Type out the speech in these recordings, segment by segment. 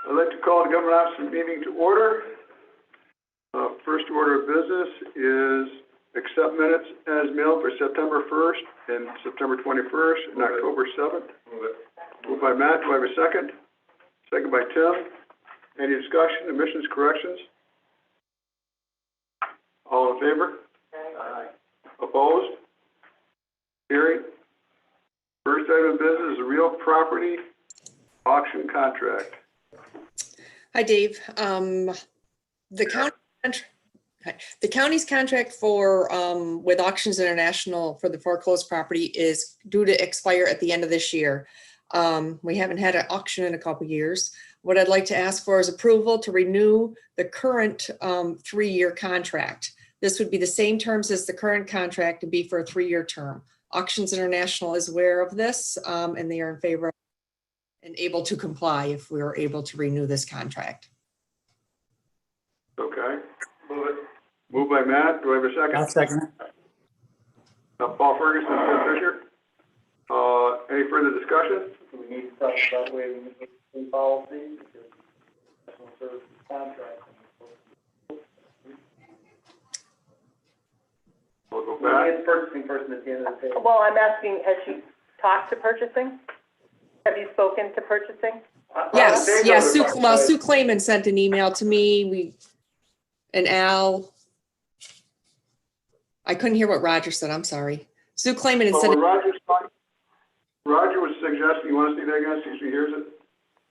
I'd like to call the government officer meeting to order. First order of business is accept minutes as mailed for September 1st and September 21st and October 7th. Moved by Matt. Do I have a second? Second by Tim. Any discussion, omissions, corrections? All in favor? Aye. Opposed? Carried. First item of business is a real property auction contract. Hi, Dave. The county's contract for with Auctions International for the foreclosed property is due to expire at the end of this year. We haven't had an auction in a couple of years. What I'd like to ask for is approval to renew the current 3-year contract. This would be the same terms as the current contract to be for a 3-year term. Auctions International is aware of this and they are in favor and able to comply if we are able to renew this contract. Okay. Move it. Moved by Matt. Do I have a second? I'll second it. Paul Ferguson, Tim Fisher. Any further discussion? Do we need to talk about waiving the policy? Because professional services contract. We'll go back. It's purchasing person at the end of the day. Well, I'm asking, has she talked to purchasing? Have you spoken to purchasing? Yes, Sue Clayman sent an email to me, and Al. I couldn't hear what Roger said, I'm sorry. Sue Clayman had said. Roger was suggesting, you want to see that again, see if she hears it?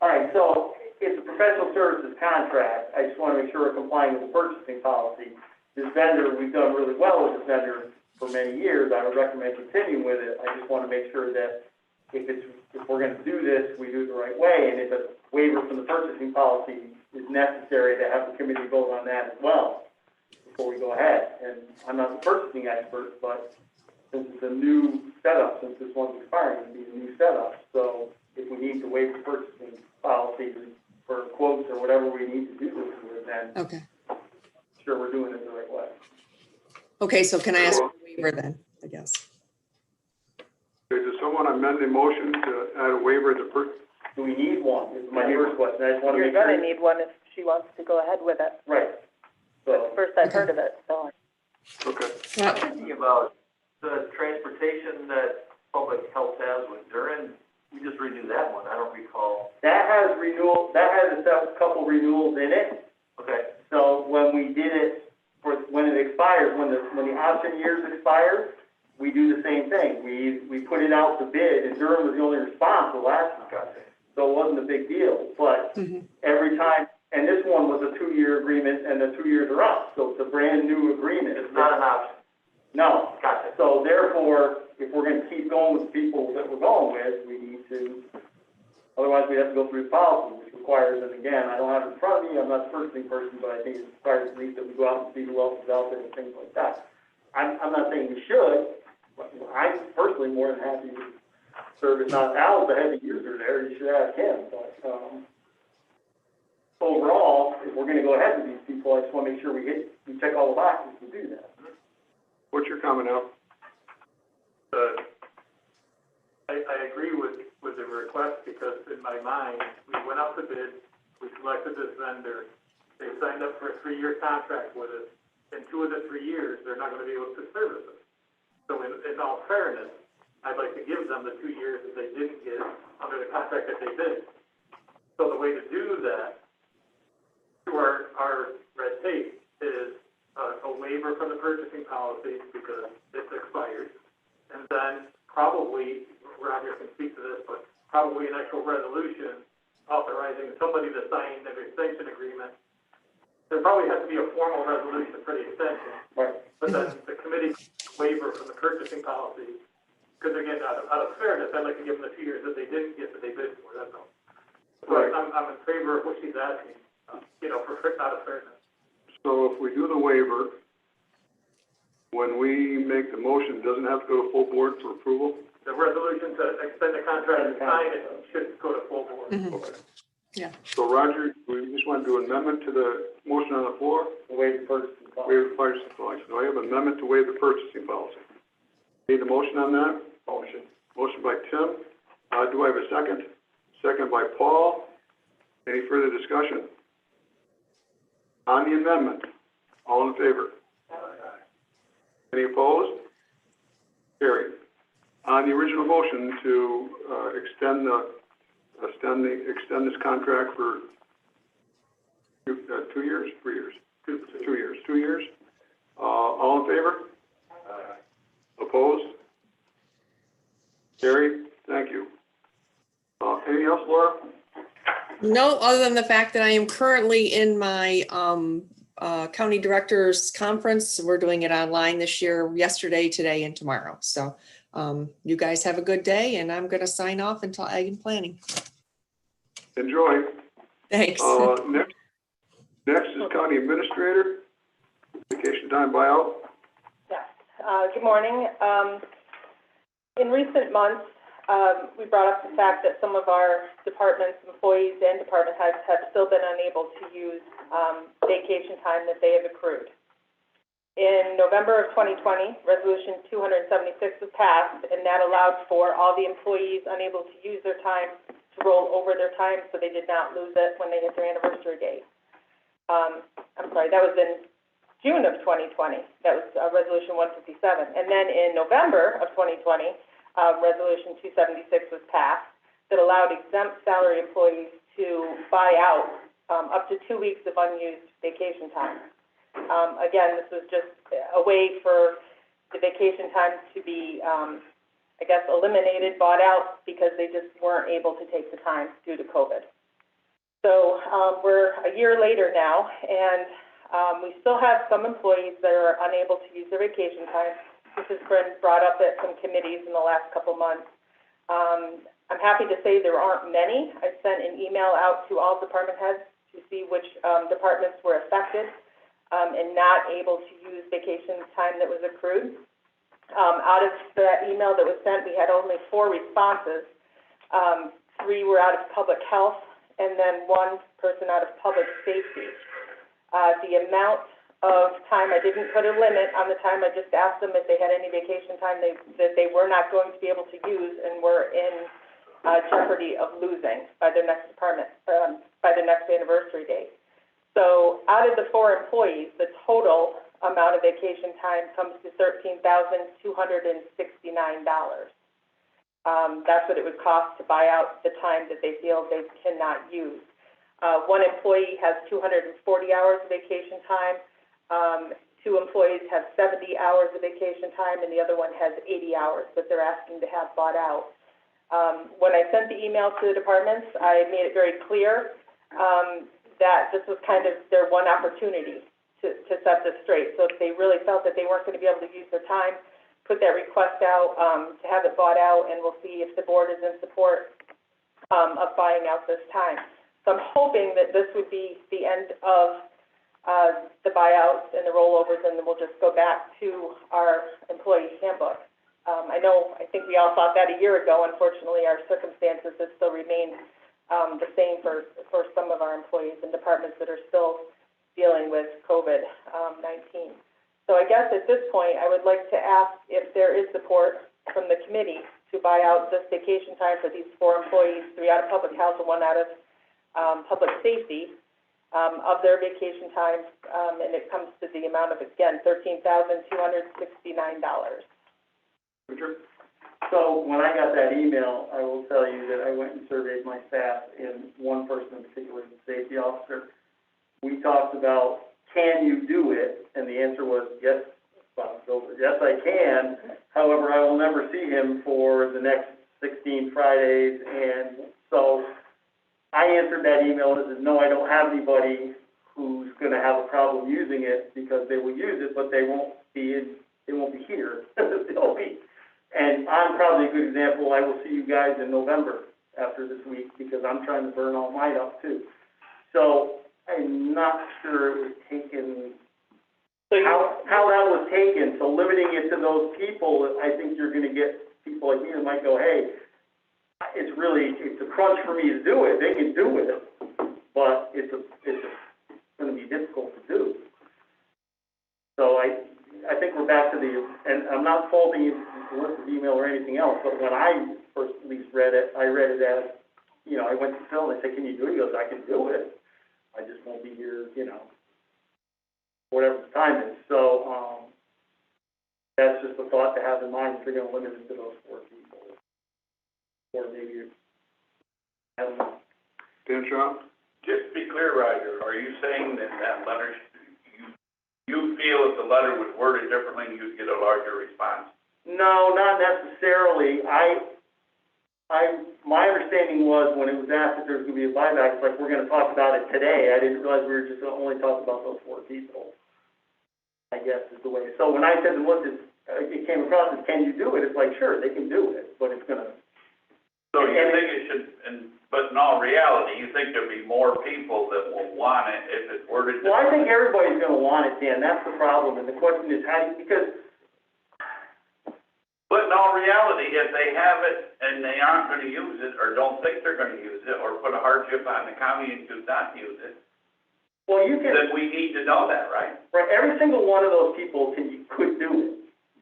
All right, so it's a professional services contract. I just want to make sure we're complying with the purchasing policy. This vendor, we've done really well with this vendor for many years. I would recommend continuing with it. I just want to make sure that if we're going to do this, we do it the right way, and if a waiver from the purchasing policy is necessary, to have the committee vote on that as well before we go ahead. And I'm not the purchasing expert, but since it's a new setup, since this one's expiring, it'll be a new setup. So if we need to waive the purchasing policy for quotes or whatever we need to do this with, then Okay. sure we're doing it the right way. Okay, so can I ask for a waiver then, I guess? Okay, does someone amend the motion to add a waiver to Do we need one? This is my first question. I just want to You're make sure. gonna need one if she wants to go ahead with it. Right. That's So, the first I've heard of it, so. Okay. Yeah. Thinking about the transportation that public health has with Durin, we just renewed that one, I don't recall. that has a couple renewals in it. Okay, So when we did it, when it expires, when the option years expire, we do the same thing. We put it out to bid, and Durham was the only response the last time. gotcha. So it wasn't a big deal. But every time, and this one was a 2-year agreement, and the 2 years are up. So it's a brand new agreement. It's not an option. No. Gotcha. So therefore, if we're going to keep going with the people that we're going with, we need to, otherwise we have to go through the policy, which requires, and again, I don't have it in front of me, I'm not the purchasing person, but I think it requires at least that we go out and see who else is out there and things like that. I'm not saying we should, but I'm personally more than happy to serve. If not Al's a heavy user there, you should ask him. But overall, if we're going to go ahead with these people, I just want to make sure we check all the boxes to do that. What's your comment, Al? I agree with the request because in my mind, we went out to bid, we selected this vendor, they signed up for a 3-year contract with us. In 2 of the 3 years, they're not going to be able to service us. So in all fairness, I'd like to give them the 2 years that they didn't get under the contract that they did. So the way to do that, through our red tape, is a waiver from the purchasing policy because it's expired, and then probably, Roger can speak to this, but probably an actual resolution authorizing somebody to sign an extension agreement. There probably has to be a formal resolution for the extension, Right. but then the committee waiver from the purchasing policy, because again, out of fairness, I'd like to give them the 2 years that they didn't get that they bid for, that's all. So Right. I'm in favor of what she's asking, out of fairness. So if we do the waiver, when we make the motion, doesn't have to go to full board for approval? The resolution to extend the contract and sign it should go to full board. Okay. Yeah. So Roger, we just want to do an amendment to the motion on the floor? Waive the purchasing policy. Waive the purchasing policy. Do I have an amendment to waive the purchasing policy? Need a motion on that? Motion. Motion by Tim. Do I have a second? Second by Paul. Any further discussion? On the amendment, all in favor? Any opposed? Carried. On the original motion to extend this contract for 2 years, 3 years? 2 years. 2 years. All in favor? Opposed? Carried. Thank you. Anything else, Laura? No, other than the fact that I am currently in my county directors conference. We're doing it online this year, yesterday, today, and tomorrow. So you guys have a good day, and I'm going to sign off until Ag and Planning. Enjoy. Thanks. Next is County Administrator, vacation time buyout. Yes. Good morning. In recent months, we brought up the fact that some of our departments, employees, and department heads have still been unable to use vacation time that they have accrued. In November of 2020, Resolution 276 was passed, and that allowed for all the employees unable to use their time to roll over their time so they did not lose it when they hit their anniversary date. That was in June of 2020. That was Resolution 157. And then in November of 2020, Resolution 276 was passed that allowed exempt salary employees to buy out up to 2 weeks of unused vacation time. Again, this was just a way for the vacation time to be, eliminated, bought out, because they just weren't able to take the time due to COVID. So we're a year later now, and we still have some employees that are unable to use their vacation time. This has been brought up at some committees in the last couple months. I'm happy to say there aren't many. I sent an email out to all department heads to see which departments were affected and not able to use vacation time that was accrued. Out of that email that was sent, we had only 4 responses. 3 were out of public health, and then 1 person out of public safety. The amount of time, I didn't put a limit on the time. I just asked them if they had any vacation time that they were not going to be able to use and were in jeopardy of losing by their next by their next anniversary date. So out of the 4 employees, the total amount of vacation time comes to $13,269. That's what it would cost to buy out the time that they feel they cannot use. 1 employee has 240 hours of vacation time. 2 employees have 70 hours of vacation time, and the other one has 80 hours that they're asking to have bought out. When I sent the email to the departments, I made it very clear that this was kind of their one opportunity to set this straight. So if they really felt that they weren't going to be able to use their time, put that request out to have it bought out, and we'll see if the board is in support of buying out this time. So I'm hoping that this would be the end of the buyouts and the rollovers, and then we'll just go back to our employee handbook. I think we all thought that a year ago. Unfortunately, our circumstances have still remained the same for some of our employees and departments that are still dealing with COVID-19. So I guess at this point, I would like to ask if there is support from the committee to buy out this vacation time for these 4 employees, 3 out of public health and 1 out of public safety, of their vacation time, and it comes to the amount of, again, $13,269. Richard? So when I got that email, I will tell you that I went and surveyed my staff, and 1 person in particular, the safety officer. We talked about, can you do it? And the answer was, yes, yes, I can. However, I will never see him for the next 16 Fridays. And so I answered that email and said, no, I don't have anybody who's going to have a problem using it, because they will use it, but they won't be here. They'll be. And I'm probably a good example. I will see you guys in November after this week, because I'm trying to burn all mine up too. So I'm not sure it was taken, how that was taken. So limiting it to those people, I think you're going to get people like me that might go, hey, it's a crunch for me to do it. They can do it, but it's going to be difficult to do. So I think we're back to and I'm not faulting you for the email or anything else, but when I first at least read it, I read it as you know, I went to Phil and I said, can you do it? He goes, I can do it. I just won't be here, you know, whatever the time is. So, that's just a thought to have in mind if you're gonna limit it to those 4 people. Or maybe, I don't know. Dan Shaw? Just to be clear, Roger, are you saying that that letter, you feel if the letter was worded differently, you'd get a larger response? No, not necessarily. My understanding was when it was asked if there was gonna be a buyback, it's like, we're gonna talk about it today. I didn't realize we were just gonna only talk about those 4 people, I guess is the way. So when I said, look, it came across as, can you do it? It's like, sure, they can do it, but it's gonna. So you think it should, but in all reality, you think there'd be more people that will want it if it's worded differently? Well, I think everybody's gonna want it, Dan. That's the problem. And the question is, how do you, because. But in all reality, if they have it and they aren't gonna use it, or don't think they're gonna use it, or put a hardship on the county and do not use it, Well, you can. then we need to know that, right? Right, every single one of those people could do it,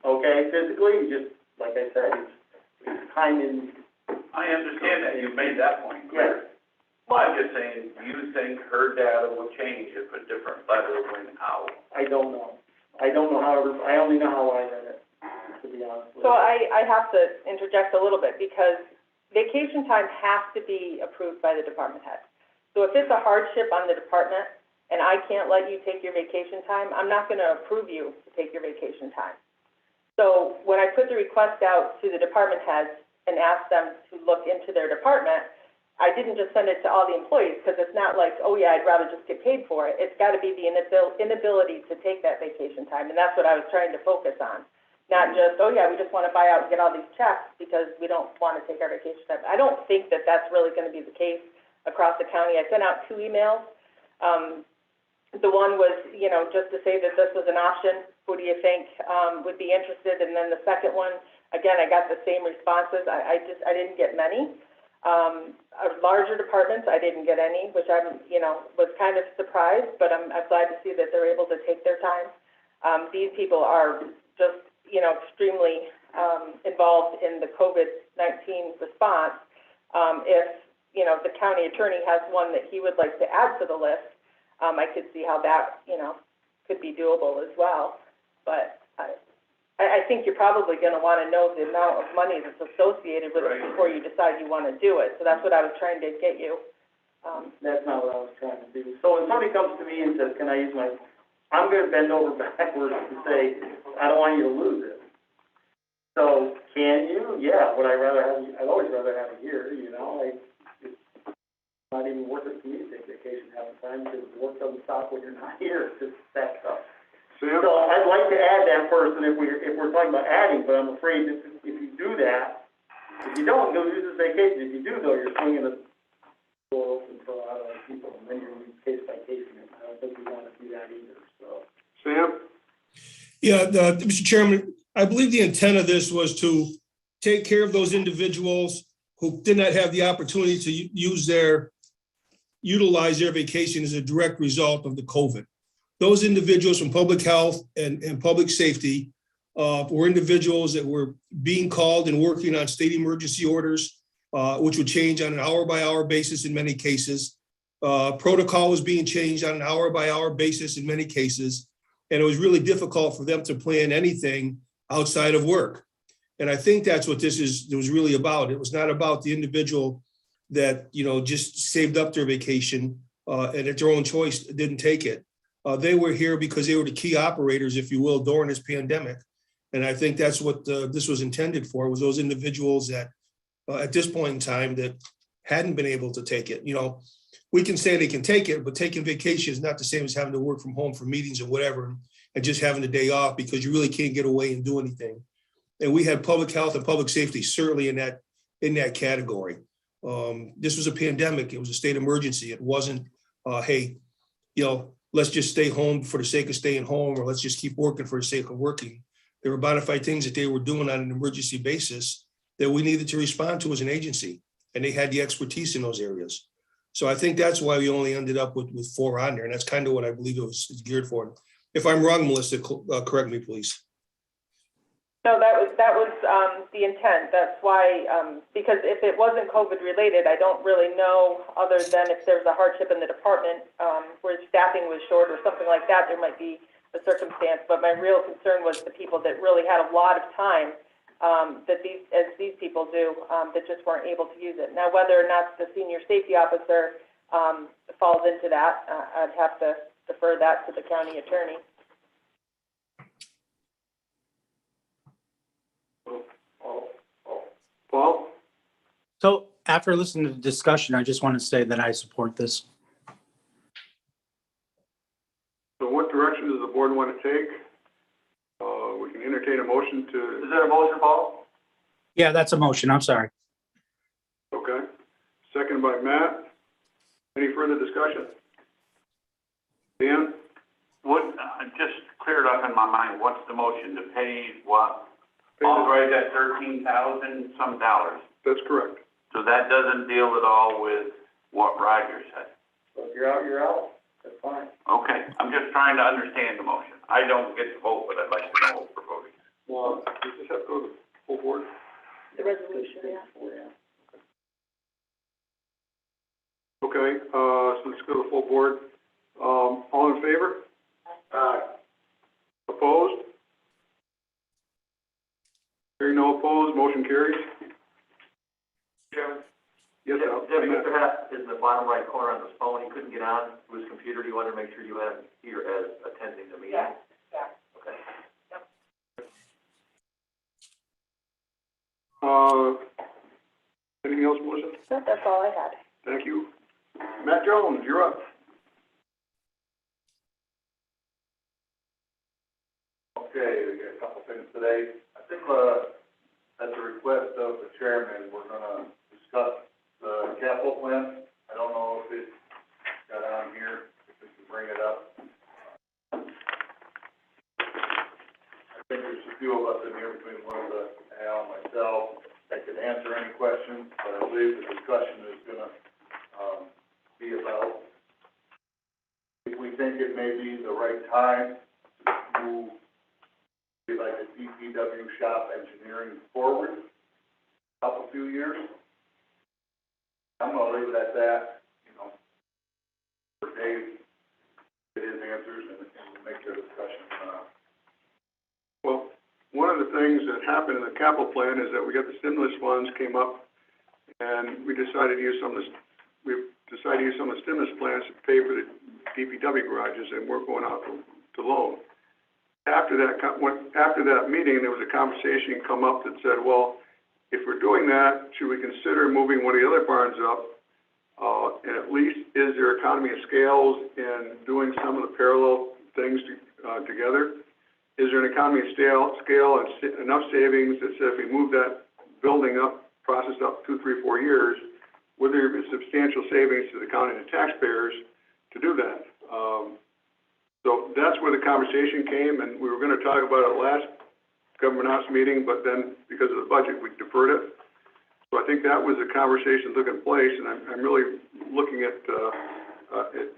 okay, physically, just, like I said, it's time in. I understand that, you've made that point clear. Well, I'm just saying, you think her data will change if a different letter went out? I don't know. I don't know how, I only know how I read it, to be honest with you. So I have to interject a little bit, because vacation time has to be approved by the department head. So if it's a hardship on the department, and I can't let you take your vacation time, I'm not gonna approve you to take your vacation time. So when I put the request out to the department heads and asked them to look into their department, I didn't just send it to all the employees, because it's not like, oh yeah, I'd rather just get paid for it. It's gotta be the inability to take that vacation time, and that's what I was trying to focus on. Not just, oh yeah, we just wanna buy out and get all these checks because we don't wanna take our vacation time. I don't think that that's really gonna be the case across the county. I sent out 2 emails. The one was, you know, just to say that this was an option. Who do you think, would be interested? And then the second one, again, I got the same responses. I didn't get many. Larger departments, I didn't get any, which I'm, you know, was kind of surprised, but I'm glad to see that they're able to take their time. These people are just, you know, extremely, involved in the COVID-19 response. If, you know, the county attorney has one that he would like to add to the list, I could see how that, you know, could be doable as well. But I think you're probably gonna wanna know the amount of money that's associated with it before you decide you wanna do it. So that's what I was trying to get you. That's not what I was trying to do. So when somebody comes to me and says, can I use my, I'm gonna bend over backwards and say, I don't want you to lose it. So, can you? Yeah, would I rather have, I'd always rather have a year, you know, it's not even worth it for me to take vacation half the time, because the work doesn't stop when you're not here, it's just that stuff. Sam? So I'd like to add that person if we're talking about adding, but I'm afraid if you do that, if you don't, you'll use this vacation. If you do, though, you're swinging the door open for a lot of other people, and then you're case by case, and I don't think we want to do that either, so. Sam? Yeah, Mr. Chairman, I believe the intent of this was to take care of those individuals who did not have the opportunity to utilize their vacation as a direct result of the COVID. Those individuals from public health and public safety were individuals that were being called and working on state emergency orders, which would change on an hour-by-hour basis in many cases. Protocol was being changed on an hour-by-hour basis in many cases, and it was really difficult for them to plan anything outside of work. And I think that's what it was really about. It was not about the individual that, you know, just saved up their vacation and at their own choice didn't take it. They were here because they were the key operators, if you will, during this pandemic. And I think that's what this was intended for, was those individuals that at this point in time that hadn't been able to take it. You know, we can say they can take it, but taking vacation is not the same as having to work from home for meetings or whatever, and just having a day off because you really can't get away and do anything. And we had public health and public safety certainly in that category. This was a pandemic. It was a state emergency. It wasn't, hey, you know, let's just stay home for the sake of staying home, or let's just keep working for the sake of working. There were bona fide things that they were doing on an emergency basis that we needed to respond to as an agency, and they had the expertise in those areas. So I think that's why we only ended up with 4 on there, and that's kind of what I believe it was geared for. If I'm wrong, Melissa, correct me, please. No, that was, the intent. That's why, because if it wasn't COVID related, I don't really know, other than if there's a hardship in the department, where staffing was short or something like that, there might be a circumstance. But my real concern was the people that really had a lot of time, that these people do, that just weren't able to use it. Now, whether or not the senior safety officer, falls into that, I'd have to defer that to the county attorney. Paul? So after listening to the discussion, I just want to say that I support this. So what direction does the board want to take? We can entertain a motion to, Is that a motion, Paul? Yeah, that's a motion. I'm sorry. okay. Second by Matt. Any further discussion? Dan? Just cleared up in my mind, what's the motion, to pay what? Authorize that $13,000 some dollars. That's correct. So that doesn't deal at all with what Roger said. So if you're out, you're out. That's fine. Okay, I'm just trying to understand the motion. I don't get to vote, but I'd like to know what we're voting. Well, does this have to go to the full board? The resolution, yeah. Okay, so let's go to the full board. All in favor? Aye. Opposed? Hearing no opposed, motion carries. Chairman? Yes, Al. Debbie, Mr. Hatt is in the bottom right corner on his phone. He couldn't get on to his computer. Do you want to make sure you had him here as attending the meeting? Yeah. Okay. Anything else, Melissa? That's all I had. Thank you. Matt Jones, you're up. Okay, we got a couple things today. I think, at the request of the chairman, we're gonna discuss the capital plan. I don't know if it got on here, if we can bring it up. I think there's a few of us in here, between Linda, Al, and myself, that could answer any questions, but I believe the discussion is gonna, be about if we think it may be the right time to move, like a DPW shop engineering forward a few years. I'm gonna leave it at that, for Dave, get his answers and make their discussion. Well, one of the things that happened in the capital plan is that we got the stimulus funds came up, and we decided to use some of the stimulus plans to pay for the DPW garages, and we're going out to loan. After that meeting, there was a conversation come up that said, well, if we're doing that, should we consider moving one of the other barns up? And at least, is there economy of scales in doing some of the parallel things together? Is there an economy of scale and enough savings that said if we move that building up, process up 2, 3, 4 years, would there be substantial savings to the county and the taxpayers to do that? So that's where the conversation came, and we were going to talk about it last government house meeting, but then because of the budget, we deferred it. So I think that was the conversation that took place, and I'm really looking at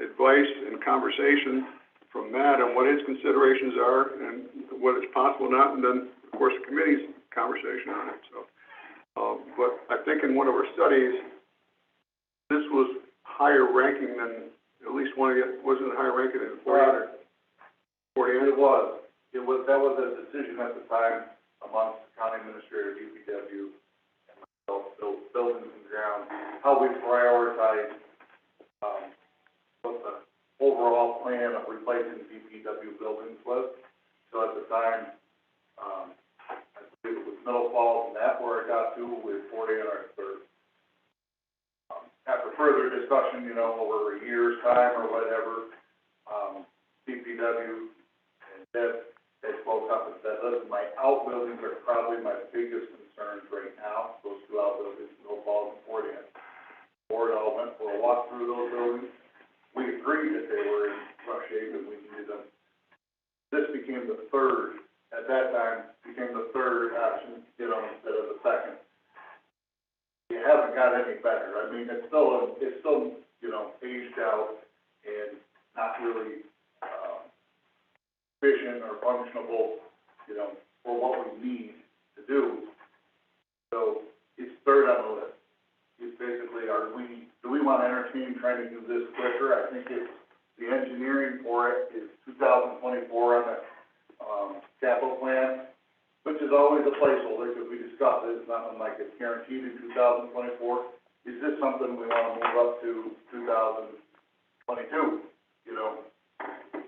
advice and conversation from Matt on what his considerations are and what is possible or not, and then, of course, the committee's conversation on it. So, but I think in one of our studies, this was higher ranking than, at least one of the, wasn't higher ranking than 400. That was a decision at the time amongst the county administrator, DPW, and myself, buildings and grounds, how we prioritize, what the overall plan of replacing DPW buildings was. So at the time, I believe it was Middle Falls, and that where it got to with 40 on our third. After further discussion, over a year's time or whatever, DPW and Deb, they spoke up and said, listen, my outbuildings are probably my biggest concerns right now, those two outbuildings, Middle Falls and Fort Ann. Board all went for a walk through those buildings. We agreed that they were in rough shape and we needed them. This became the third, at that time, became the third option, instead of the second. You haven't got any better. I mean, it's still, aged out and not really, efficient or functionable, for what we need. trying to do this quicker. I think it's, the engineering for it is 2024 on the, capital plan, which is always a placeholder, because we discussed it, it's nothing like it's guaranteed in 2024. Is this something we wanna move up to 2022? You know,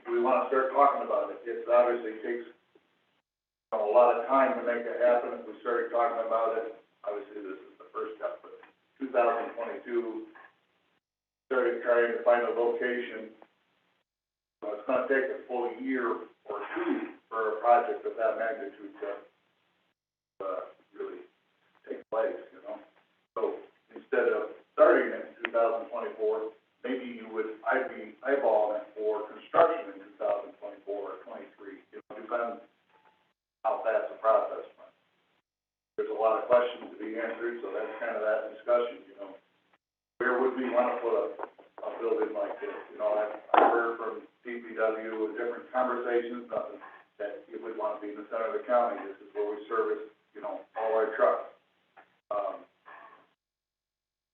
do we wanna start talking about it? It obviously takes, you know, a lot of time to make it happen. If we started talking about it, obviously this is the first step, but 2022, started trying to find a location. So it's gonna take a full year or two for a project of that magnitude to, really take place, you know? So instead of starting in 2024, maybe I'd be eyeballing it for construction in 2024 or 23, you know, depending how fast the process went. There's a lot of questions to be answered, so that's kind of that discussion, you know. Where would we want to put a building like this? You know, I've heard from DPW with different conversations, nothing that you would want to be in the center of the county. This is where we service, you know, all our trucks.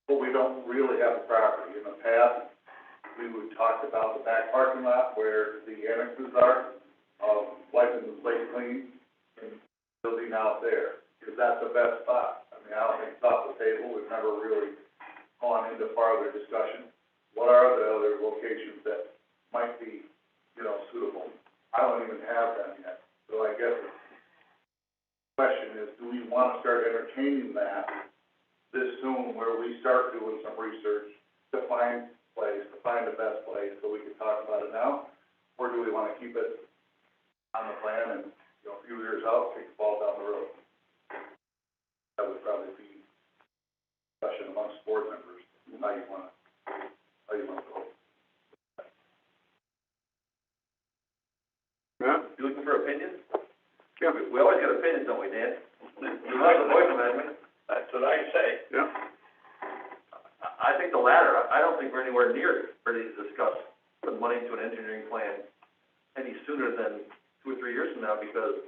But we don't really have the property. In the past, we would talk about the back parking lot where the annexes are, wiping the slate clean and building out there. Is that the best spot? I mean, I don't think it's off the table. We've never really gone into farther discussion. What are the other locations that might be, you know, suitable? I don't even have them yet. So I guess the question is, do we want to start entertaining that this soon, where we start doing some research to find the best place, so we can talk about it now? Or do we want to keep it on the plan and, you know, a few years out, take the ball down the road? That would probably be discussion amongst board members, how you want to go. Matt? You looking for opinions? Yeah. We always get opinions, don't we, Dan? You like the voice amendment, that's what I say. Yeah. I think the latter. I don't think we're anywhere near ready to discuss putting money into an engineering plan any sooner than 2 or 3 years from now, because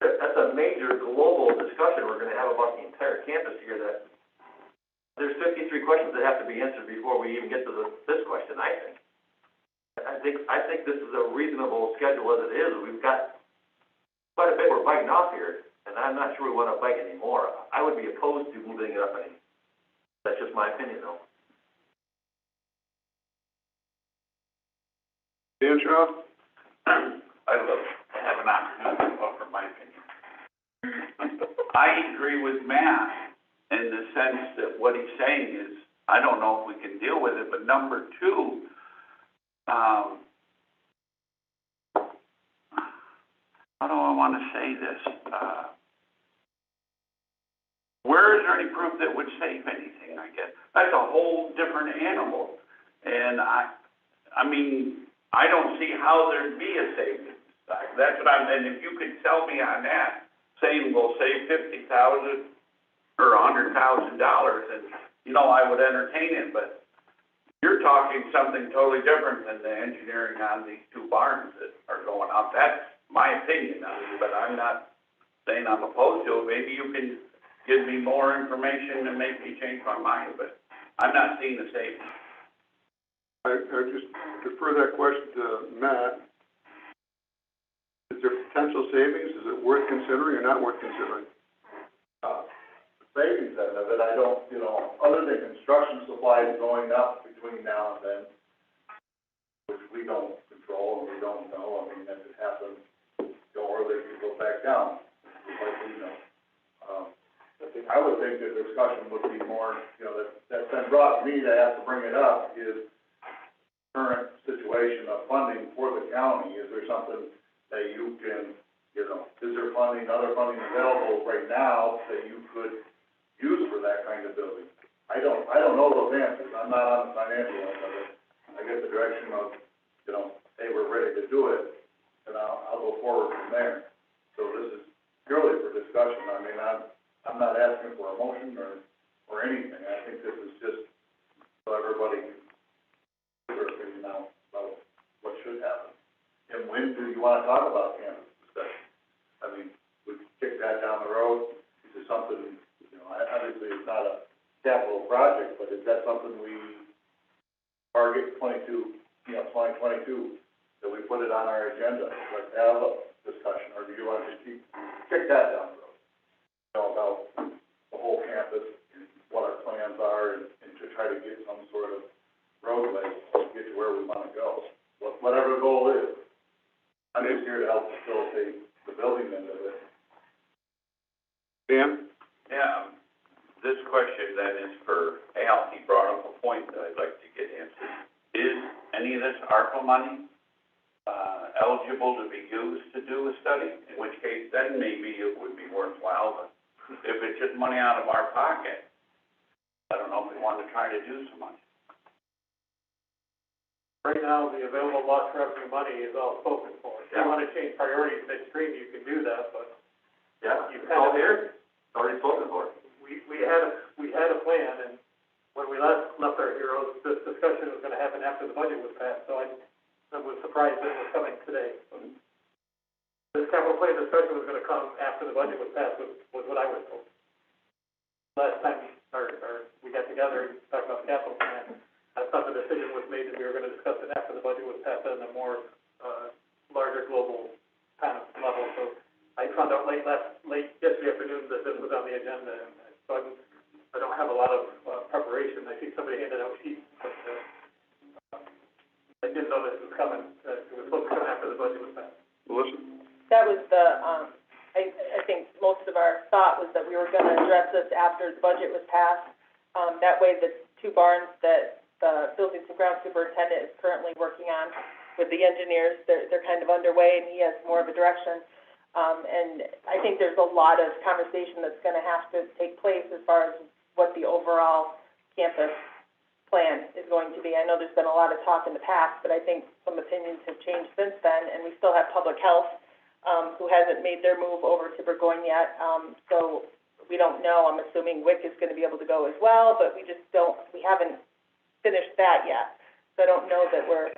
that's a major global discussion we're gonna have about the entire campus here. That there's 53 questions that have to be answered before we even get to this question, I think. I think this is a reasonable schedule as it is. We've got quite a bit we're biting off here, and I'm not sure we want to bite anymore. I would be opposed to moving it up any. That's just my opinion, though. Dan Shaw? I'd love to have an opportunity to offer my opinion. I agree with Matt in the sense that what he's saying is, I don't know if we can deal with it, but number two, how do I want to say this? Where is there any proof that would save anything, I guess? That's a whole different animal. And I mean, I don't see how there'd be a savings. That's what and if you could tell me on that, saying we'll save $50,000 or $100,000, and, you know, I would entertain it, but you're talking something totally different than the engineering on these 2 barns that are going up. That's my opinion, but I'm not saying I'm opposed to it. Maybe you can give me more information and make me change my mind, but I'm not seeing the savings. I just defer that question to Matt. Is there potential savings? Is it worth considering or not worth considering? Savings end of it, I don't, you know, other than construction supplies going up between now and then, which we don't control and we don't know. I mean, if it happens, you know, or they could go back down, like we know. I would think the discussion would be more, you know, that's been brought to me to have to bring it up is current situation of funding for the county. Is there something that you can, you know, is there other funding available right now that you could use for that kind of building? I don't know those answers. I'm not on the financial end of it. I get the direction of, you know, hey, we're ready to do it, and I'll go forward from there. So this is purely for discussion. I mean, I'm not asking for a motion or anything. I think this is just so everybody can give their opinion out about what should happen. And when do you want to talk about campus discussion? I mean, we can kick that down the road. Is it something, you know, obviously it's not a capital project, but is that something we target 2022, that we put it on our agenda, let's have a discussion, or do you want to just kick that down the road? You know, about the whole campus, and what our plans are, and to try to get some sort of roadway to get to where we want to go, whatever the goal is. I'm just here to help facilitate the building end of it. Dan? Yeah, this question then is for Al. He brought up a point that I'd like to get answered. Is any of this ARPA money, eligible to be used to do a study? In which case, then maybe it would be worthwhile, but if it's just money out of our pocket, I don't know if we want to try to do so much. Right now, the available lost revenue money is all spoken for. If you want to change priorities midstream, you can do that, but Yeah, you it's all kind of, here, it's already spoken for. we had a plan, and when we left our heroes, this discussion was gonna happen after the budget was passed, so I was surprised that it was coming today. This capital plan discussion was gonna come after the budget was passed, was what I was told. Last time we got together and talked about the capital plan, I thought the decision was made that we were gonna discuss it after the budget was passed on a more, larger global kind of level, so I found out late yesterday afternoon that this was on the agenda, and so I don't have a lot of, preparation. I see somebody handed out sheets, but, I didn't know this was coming, it was supposed to come after the budget was passed. Melissa? That was the, I think most of our thought was that we were gonna address this after the budget was passed. That way the two barns that the buildings and ground superintendent is currently working on with the engineers, they're kind of underway, and he has more of a direction. And I think there's a lot of conversation that's gonna have to take place as far as what the overall campus plan is going to be. I know there's been a lot of talk in the past, but I think some opinions have changed since then, and we still have public health, who hasn't made their move over to Burgoyne yet. So we don't know. I'm assuming WIC is gonna be able to go as well, but we haven't finished that yet. So I don't know that we're,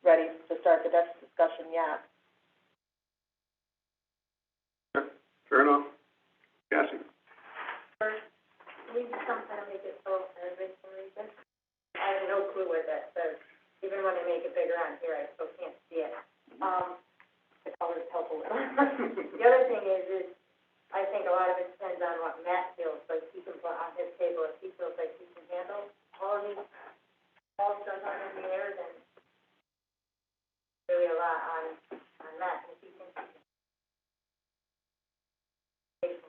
ready to start the next discussion yet. Fair enough. Cassie? We just don't kind of make it so everybody can read this. I have no clue what that says. Even when I make it bigger on here, I still can't see it. The colors help a little. The other thing is I think a lot of it depends on what Matt feels like he can put on his table. If he feels like he can handle all these, all stuff on in the air, then really a lot on Matt, if he thinks he can.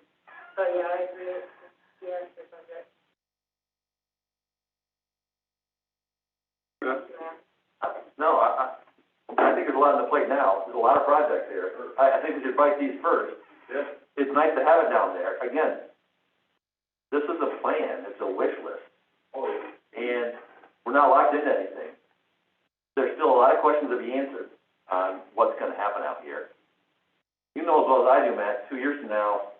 But yeah, I agree. Yes, it's okay. No, I think there's a lot on the plate now, there's a lot of projects here. I think we should fight these first. Yeah. It's nice to have it down there. Again, this is a plan, it's a wish list. Oh, yeah. And we're not locked into anything. There's still a lot of questions to be answered on what's gonna happen out here. You know as well as I do, Matt, 2 years from now,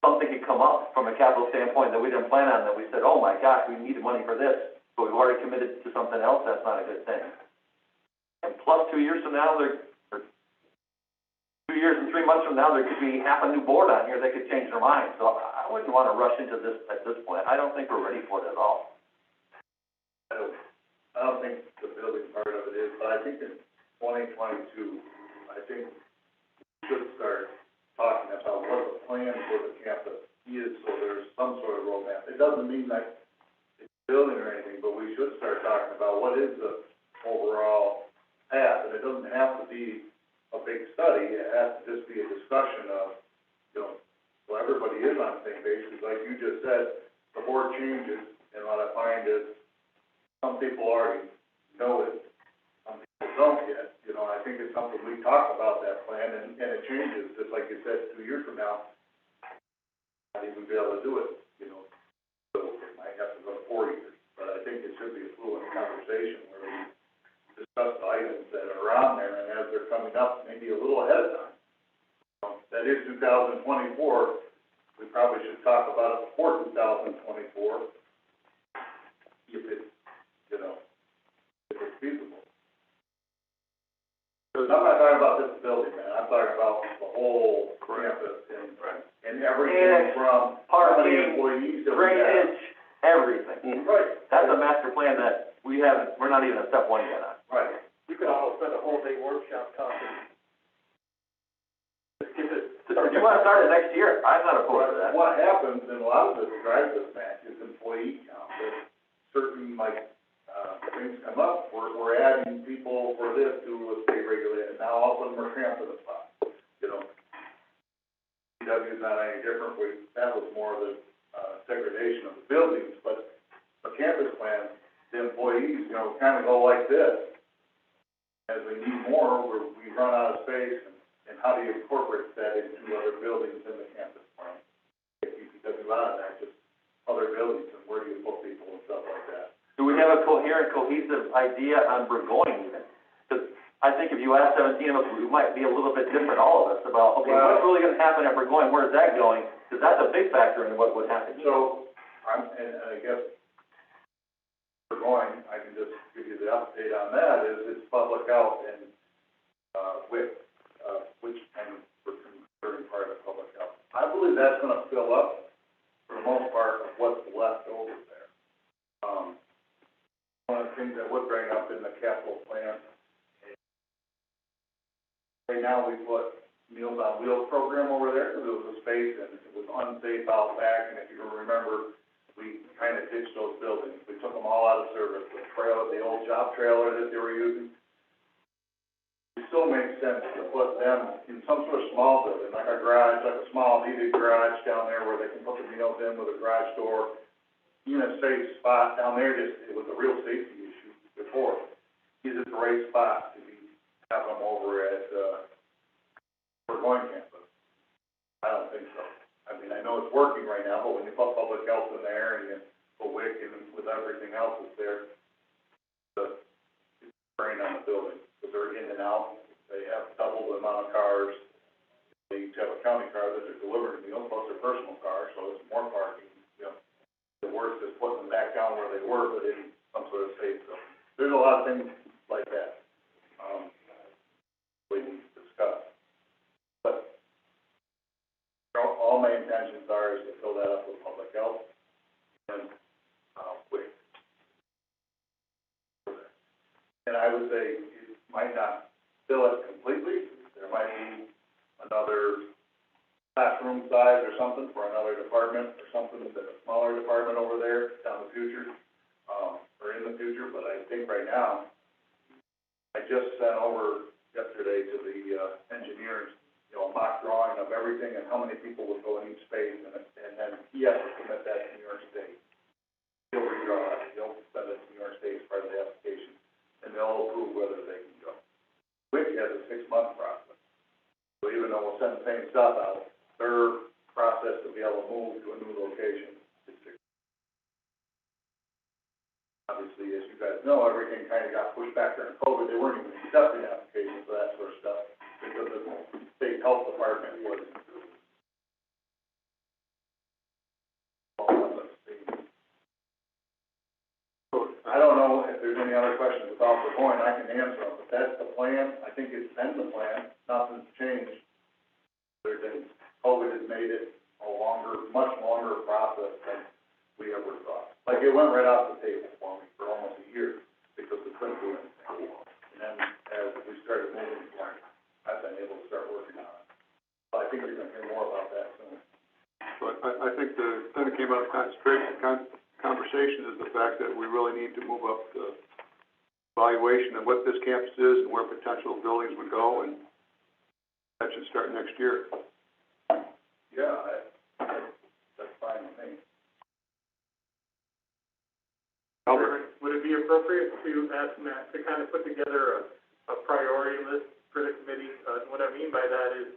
something could come up from a capital standpoint that we didn't plan on, that we said, oh my gosh, we need money for this, but we've already committed to something else, that's not a good thing. And plus 2 years from now, or 2 years and 3 months from now, there could be half a new board on here that could change their mind. So I wouldn't want to rush into this at this point. I don't think we're ready for it at all. I don't think the building part of it is, but I think in 2022, I think we should start talking about what the plan for the campus is, so there's some sort of roadmap. It doesn't mean that it's building or anything, but we should start talking about what is the overall path, and it doesn't have to be a big study, it has to just be a discussion of, you know, so everybody is on the same page, because like you just said, the board changes, and what I find is some people already know it, some people don't yet. You know, I think it's something we talk about that plan, and it changes, just like you said, 2 years from now, not even be able to do it, you know, so it might have to go 4 years, but I think it should be a fluent conversation where we discuss the items that are on there, and as they're coming up, maybe a little ahead of time. That is 2024, we probably should talk about it before 2024, if it's, you know, if it's feasible. Because I'm not talking about this building, man, I'm talking about the whole campus and everything from how many employees that we have. Drainage, everything. Right. That's a master plan that we we're not even at step one yet on. Right. You could almost spend a whole day workshop talking. Just get it. If you wanna start it next year, I'm not opposed to that. What happens, and a lot of this drives this, Matt, is employee count. There's certain, things come up, we're adding people for this to a state regulated, now all of a sudden we're cramped in the spot, you know? CW is not any different, that was more the, segregation of the buildings, but the campus plan, the employees, kind of go like this. As we need more, we run out of space, and how do you incorporate that into other buildings in the campus plan? Take DPW out of that, just other buildings, and where do you put people and stuff like that? Do we have a coherent, cohesive idea on Burgoyne even? Because I think if you ask 17 of us, we might be a little bit different, all of us, about, okay, what's really gonna happen at Burgoyne, where's that going? Because that's a big factor in what would happen here. So, and I guess, Burgoyne, I can just give you the update on that, is it's public health and, which, and we're considering part of public health. I believe that's gonna fill up, for the most part, of what's left over there. One of the things I would bring up in the capital plan, right now, we put Meals on Wheels program over there, because it was a space and it was unsafe out back, and if you remember, we kind of ditched those buildings. We took them all out of service, the old job trailer that they were using. It still makes sense to put them in some sort of small building, like a garage, like a small heated garage down there where they can put the meals in with a garage door. In a safe spot down there, it was a real safety issue before. Is it the right spot to have them over at, Burgoyne campus? I don't think so. I mean, I know it's working right now, but when you put public health in there and you put WIC and with everything else that's there, it's a strain on the building, because they're in and out. They have double the amount of cars. They each have a county car that they're delivering meals, plus their personal car, so it's more parking, The worst is putting them back down where they were, but in some sort of safe zone. There's a lot of things like that, we can discuss. But all my intentions are is to fill that up with public health and, WIC. And I would say it might not fill it completely. There might be another classroom size or something for another department or something, a smaller department over there down the future, or in the future, but I think right now, I just sent over yesterday to the, engineers, a mock drawing of everything and how many people would go in each space, and then he has to submit that to New York State. He'll redraw it, he'll send it to New York State as part of the application, and they'll approve whether they can go. WIC has a 6-month process, so even though we'll send the same stuff out, their process to be able to move to a new location is 6 months. Obviously, as you guys know, everything kind of got pushed back during COVID. They weren't even accepting applications for that sort of stuff because the state health department was. I don't know if there's any other questions about the point. I can answer them, but that's the plan. I think it's been the plan. Nothing's changed. Other than COVID has made it a much longer process than we ever thought. Like, it went right off the table for me for almost a year because we couldn't do anything. And then as we started moving forward, I've been able to start working on it. So I think you're gonna hear more about that soon. So I think the thing that came out of conversation is the fact that we really need to move up the evaluation of what this campus is and where potential buildings would go, and that should start next year. Yeah, that's fine with me. Albert? Would it be appropriate to ask Matt to kind of put together a priority list for the committee? What I mean by that is,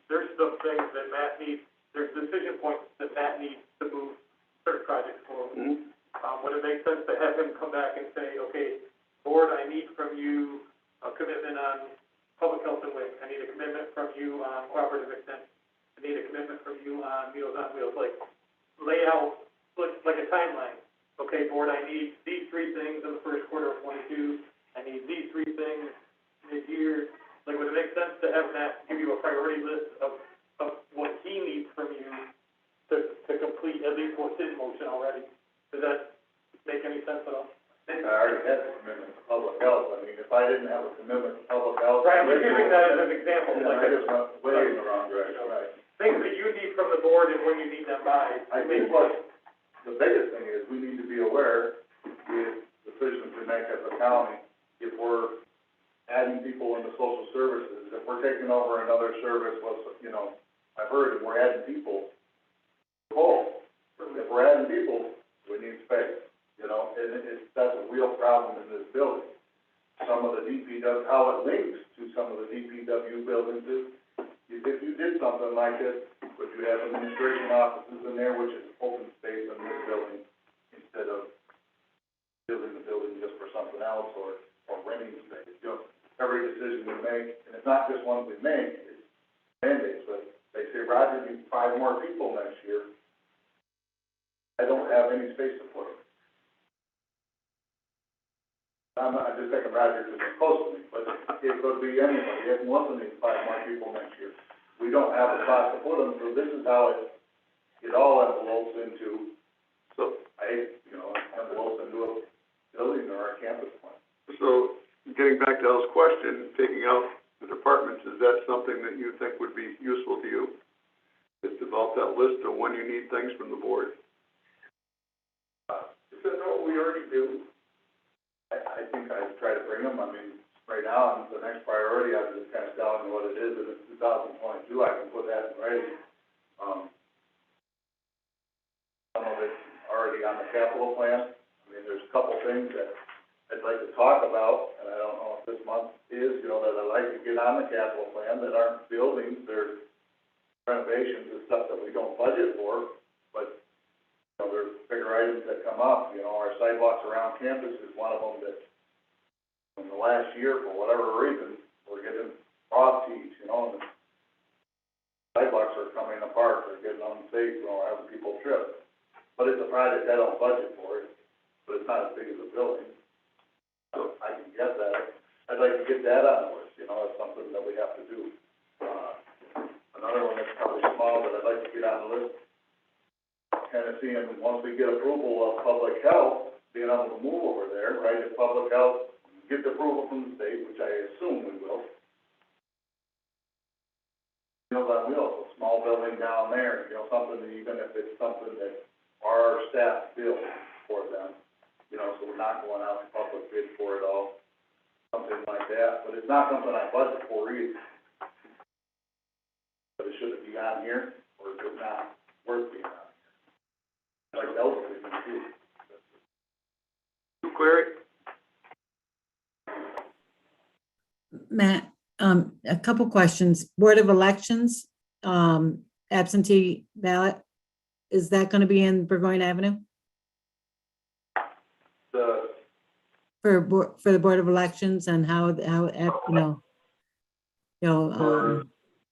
there's some things that Matt needs, there's decision points that Matt needs to move certain projects forward. Mm-hmm. Would it make sense to have him come back and say, okay, board, I need from you a commitment on public health and WIC. I need a commitment from you on cooperative extension. I need a commitment from you on Meals on Wheels, like lay out, like a timeline. Okay, board, I need these 3 things in the first quarter of 22. I need these 3 things mid-year. Like, would it make sense to have Matt give you a priority list of what he needs from you to complete at least what's in motion already? Does that make any sense at all? I already had the have a commitment to public health. Right, I'm just using that as an example, Yeah, like, I just went way in the wrong direction, right. things that you need from the board and when you need them by. I think what the biggest thing is, we need to be aware with decisions we make as a county, if we're adding people into social services, if we're taking over another service, I've heard, and we're adding people, if we're adding people, we need space, and that's a real problem in this building. Some of the DPW, how it links to some of the DPW buildings is, if you did something like this, would you have administration offices in there, which is open space in this building, instead of building the building just for something else, or renting space, every decision we make, and it's not just ones we make, it's mandates, but they say, Roger, you need 5 more people next year. I don't have any space to put them. I'm just thinking Roger because he's close to me, but it could be anybody, if one of these 5 more people next year. We don't have a spot to put them, so this is how it all envelopes into, envelopes into a building or a campus plan. So, getting back to Al's question, taking out the departments, is that something that you think would be useful to you? Is develop that list of when you need things from the board? Isn't that what we already do? I think I'd try to bring them, right now, the next priority, I'm just kind of telling you what it is, and it's 2022, I can put that in writing. Some of it's already on the capital plan. There's a couple things that I'd like to talk about, and I don't know if this month is, that I'd like to get on the capital plan that aren't buildings, they're renovations and stuff that we don't budget for, but, there's bigger items that come up, our sidewalks around campus is one of them that, in the last year, for whatever reason, we're getting frost heaves, and sidewalks are coming apart, they're getting unsafe, having people trip. But it's a project I don't budget for it, but it's not as big as a building. So I can get that. I'd like to get that on the list, it's something that we have to do. Another one that's probably small that I'd like to get on the list, kind of seeing, once we get approval of public health, being able to move over there, right, if public health gets approval from the state, which I assume we will. Meals on Wheels, a small building down there, something that, even if it's something that our staff built for them, so we're not going out to public bid for it all, something like that, but it's not something I budget for either. But it should be on here, or is it not worth being on? Like those things too. Clary? Matt, a couple questions. Board of Elections, absentee ballot, is that going to be in Burgoyne Avenue for the Board of Elections, and how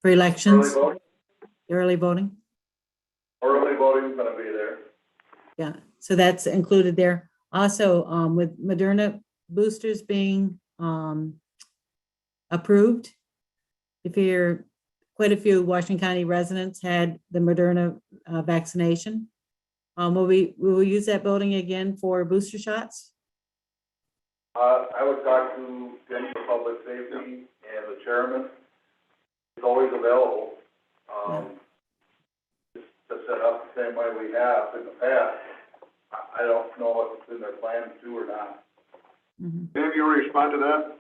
for elections, early voting? Early voting's gonna be there. Yeah, so that's included there. Also, with Moderna boosters being approved, quite a few Washington County residents had the Moderna vaccination. Will we use that building again for booster shots? I would talk to Jim for Public Safety and the chairman. It's always available, just to set up the same way we have in the past. I don't know if it's in their plans to or not. Dave, you want to respond to that?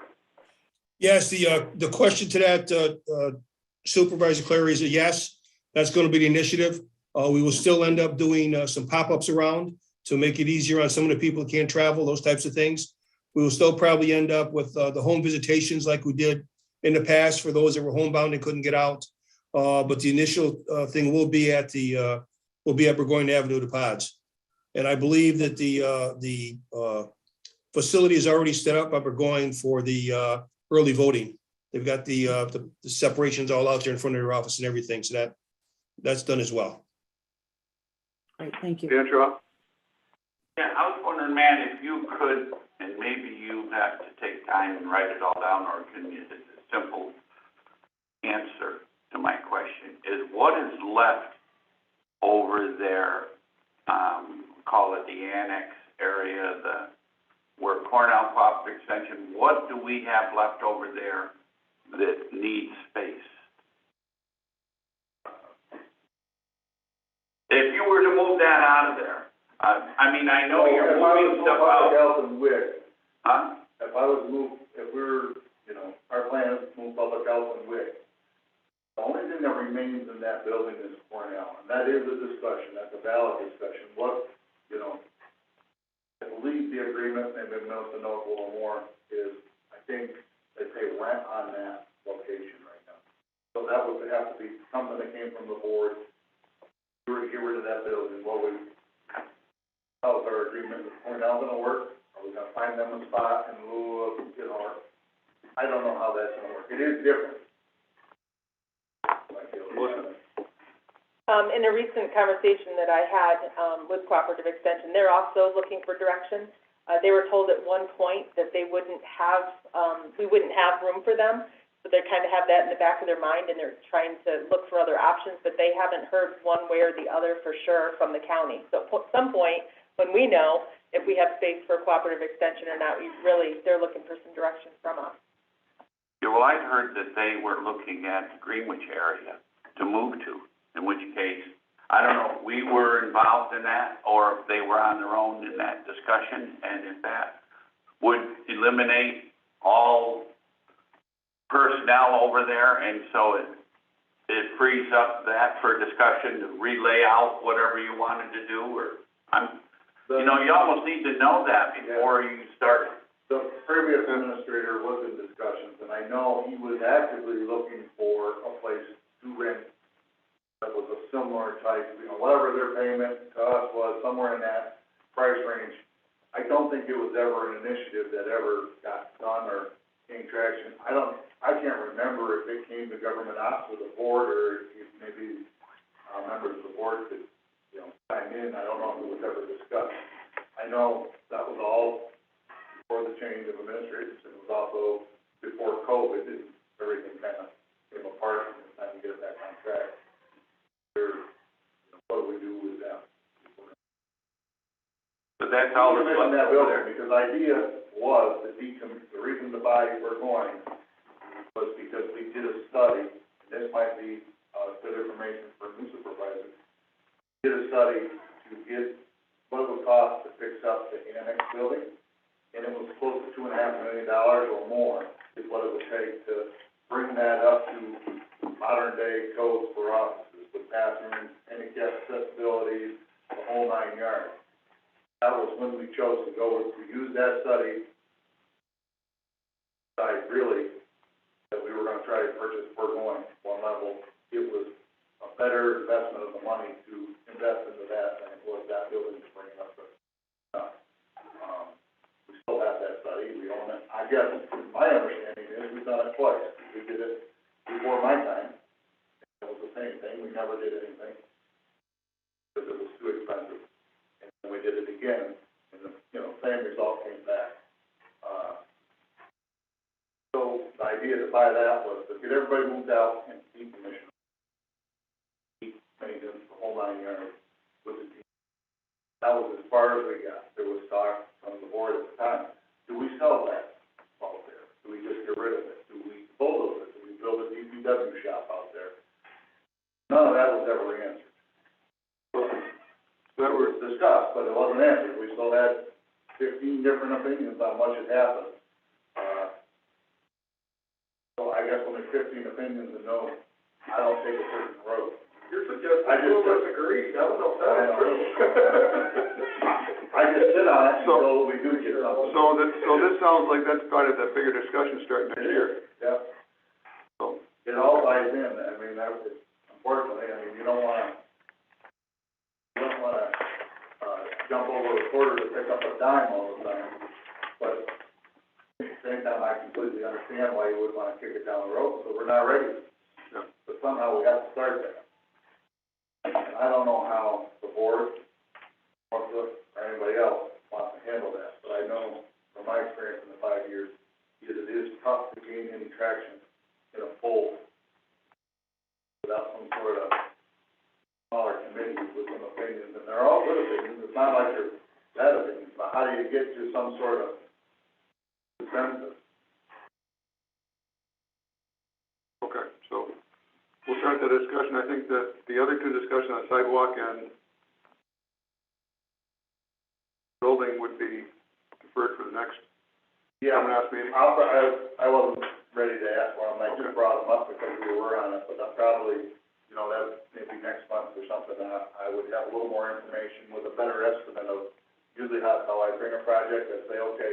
Yes, the question to that, Supervisor Clary, is a yes. That's going to be the initiative. We will still end up doing some pop-ups around to make it easier on some of the people who can't travel, those types of things. We will still probably end up with the home visitations like we did in the past for those that were homebound and couldn't get out. But the initial thing will be at Burgoyne Avenue, the pods. And I believe that the facility is already set up by Burgoyne for the early voting. They've got the separations all out there in front of their office and everything. So that's done as well. Great, thank you. Andrew? Yeah, I was wondering, Matt, if you could, and maybe you have to take time and write it all down, or can you, it's a simple answer to my question, is what is left over there, call it the annex area, where Cornell Cooperative Extension, what do we have left over there that needs space? If you were to move that out of there, I mean, I know you're moving stuff Public out, health and WIC, huh? if I was moved, if we're, you know, our plan is to move public health and WIC, the only thing that remains in that building is Cornell, and that is a discussion, that's a valid discussion. What, you know, I believe the agreement, maybe Minister knows a little more, is I think they pay rent on that location right now. So that would have to be something that came from the board. If we were to get rid of that building, how's our agreement with Cornell gonna work? Are we gonna find them a spot in lieu of, you know, I don't know how that's gonna work. It is different. In a recent conversation that I had, with Cooperative Extension, they're also looking for direction. They were told at one point that they wouldn't have, we wouldn't have room for them, so they kind of have that in the back of their mind, and they're trying to look for other options, but they haven't heard one way or the other for sure from the county. So at some point, when we know if we have space for Cooperative Extension or not, they're looking for some direction from us. Yeah, well, I'd heard that they were looking at the Greenwich area to move to, in which case, I don't know if we were involved in that or if they were on their own in that discussion, and if that would eliminate all personnel over there, and so it frees up that for discussion to relay out whatever you wanted to do, or you know, you almost need to know that before you start. The previous administrator was in discussions, and I know he was actively looking for a place to rent that was a similar type, you know, whatever their payment to us was, somewhere in that price range. I don't think it was ever an initiative that ever got done or gained traction. I can't remember if it came to government ops with the board, or if maybe, members of the board could, you know, chime in. I don't know if it was ever discussed. I know that was all before the change of administrators, and it was also before COVID, and everything kind of came apart, and it's time to get it back on track. What do we do with that? But that's all that's left that over building, there. because the idea was that the reason to buy we're going was because we did a study, and this might be, good information for new supervisors. We did a study to get what it would cost to fix up the annex building, and it was close to $2.5 million or more is what it would take to bring that up to modern day codes for offices with bathrooms, handicap accessibility, the whole 9 yards. That was when we chose to go to use that study. Really, that we were gonna try to purchase Burgoyne one level. It was a better investment of the money to invest into that than it was that building to bring it up. We still have that study, we own it. I guess, my understanding is we've done it twice. We did it before my time. It was the same thing, we never did anything, because it was too expensive. And then we did it again, and the, you know, same result came back. So the idea to buy that was to get everybody moved out and decommission. Keep maintenance, the whole 9 yards with the team. That was as far as we got. There was talk from the board at the time. Do we sell that out there? Do we just get rid of it? Do we dispose of it? Do we build a DPW shop out there? None of that was ever answered. That was discussed, but it wasn't answered. We still had 15 different opinions on what should happen. So I guess when there's 15 opinions and no, I don't take a certain road. You're suggesting I just- two of us agree, I don't know if that's true. I just sit on it until we do get something. So this sounds like that's part of that bigger discussion starting next year. Yeah. So, It all ties in. I mean, unfortunately, I mean, you don't wanna jump over a quarter to pick up a dime all the time. But at the same time, I completely understand why you would wanna kick it down the road, so we're not ready. Yeah. But somehow we have to start that. And I don't know how the board wants to, or anybody else wants to handle that, but I know from my experience in the 5 years, that it is tough to gain any traction in a full, without some sort of smaller committee with some opinions, and they're all good opinions. It's not like they're bad opinions, but how do you get to some sort of consensus. Okay, so we'll start the discussion. I think that the other two discussions on sidewalk and building would be deferred for the next meeting. I wasn't ready to ask one, I just brought them up because we were on it, but I'm probably, that maybe next month or something, I would have a little more information with a better estimate of, usually how I bring a project, I say, okay,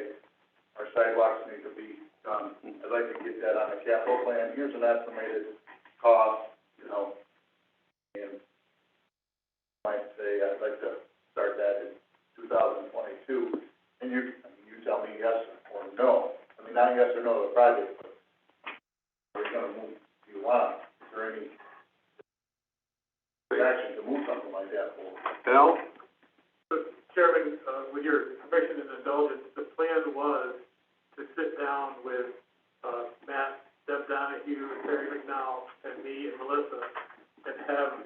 our sidewalks need to be done. I'd like to get that on the capital plan, here's an estimated cost, and might say, I'd like to start that in 2022, and you tell me yes or no. I mean, not yes or no to the project, but are you gonna move, do you want, is there any action to move something like that forward? Al? Chairman, with your permission and indulgence, the plan was to sit down with, Matt, Deb Donahue, Terry McNall, and me and Melissa, and have,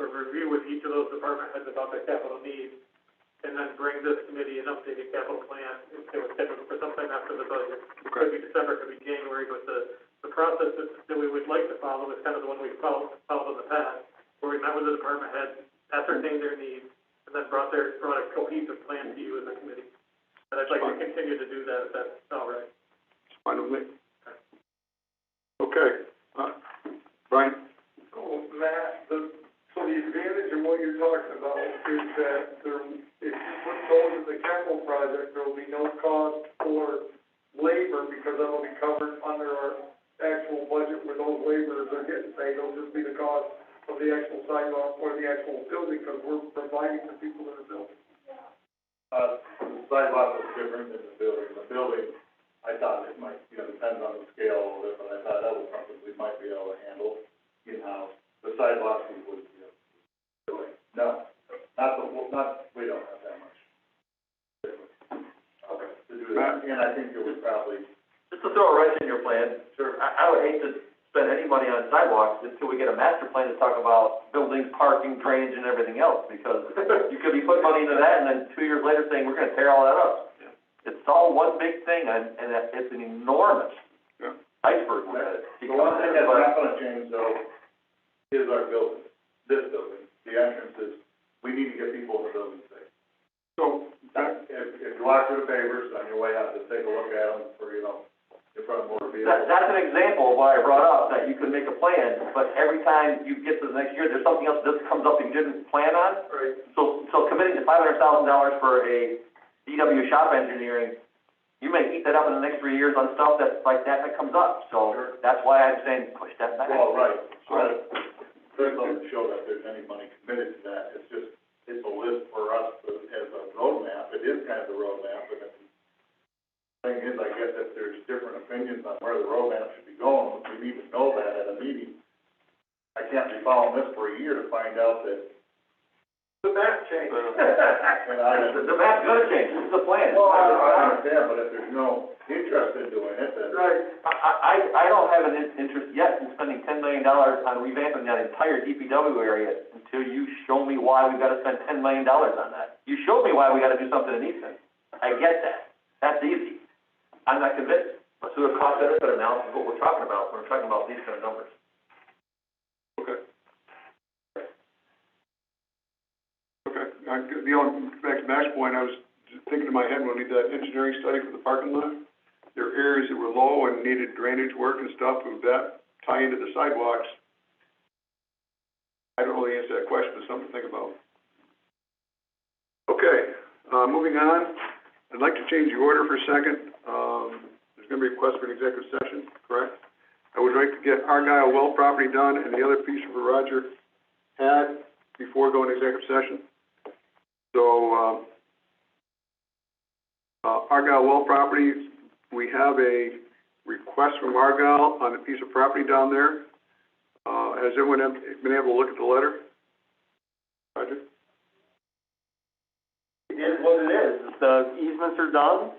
a review with each of those department heads about their capital needs, and then bring this committee an updated capital plan. It was scheduled for sometime after the budget. Could be December, could be January, but the process that we would like to follow is kind of the one we've followed in the past, where we met with the department heads, ascertained their needs, and then brought a cohesive plan to you as a committee. And I'd like to continue to do that, if that's all right. It's fine with me. Okay, Brian? Oh, Matt, the advantage of what you're talking about is that if you put those in the capital project, there will be no cost for labor, because that'll be covered under our actual budget where those laborers are getting paid. It'll just be the cost of the actual sidewalk or the actual building, because we're providing for people in the building. The sidewalk was different than the building. The building, I thought it might, depends on the scale a little bit, but I thought that was something we might be able to handle in-house. The sidewalks we would, no, we don't have that much. Okay, to do that, and I think it would probably. Just to throw a wrench in your plan, Sure. I would hate to spend any money on sidewalks until we get a master plan to talk about buildings, parking, drainage, and everything else, because you could be putting money into that, and then 2 years later saying, we're gonna tear all that up. It's all one big thing, and it's an enormous iceberg. The one thing that's not gonna change, though, is our building, this building, the entrances. We need to get people in the building safe. So, if you walk through the pavers on your way out, just take a look at them for, in front of motor vehicles. That's an example of why I brought up that you can make a plan, but every time you get to the next year, there's something else that comes up that you didn't plan on. Right. So committing to $500,000 for a DW shop engineering, you may eat that up in the next 3 years on stuff that's like that comes up. So that's why I'm saying push that back. Well, right. So it doesn't show that there's any money committed to that. It's just, it's a list for us as a roadmap. It is kind of the roadmap, but the thing is, I guess if there's different opinions on where the roadmap should be going, we need to know that at a meeting. I can't be following this for a year to find out that The map changed. The map's gonna change, this is the plan. Well, I understand, but if there's no interest in doing it, then. Right. I don't have an interest yet in spending $10 million on revamping that entire DPW area until you show me why we've gotta spend $10 million on that. You showed me why we gotta do something in Easton. I get that. That's easy. I'm not convinced. Let's do a cost benefit analysis of what we're talking about when we're talking about these kind of numbers. okay. Okay, the only, back to Matt's point, I was just thinking in my head when we did that engineering study for the parking lot, there were areas that were low and needed drainage work and stuff, would that tie into the sidewalks? I don't really answer that question, but something to think about. Okay, moving on, I'd like to change the order for a second. There's gonna be a request for an executive session, correct? I would like to get Argyle well property done and the other piece for Roger had before going to executive session. So, Argyle well property, we have a request from Argyle on a piece of property down there. Has everyone been able to look at the letter? Roger? It is what it is. The easements are done,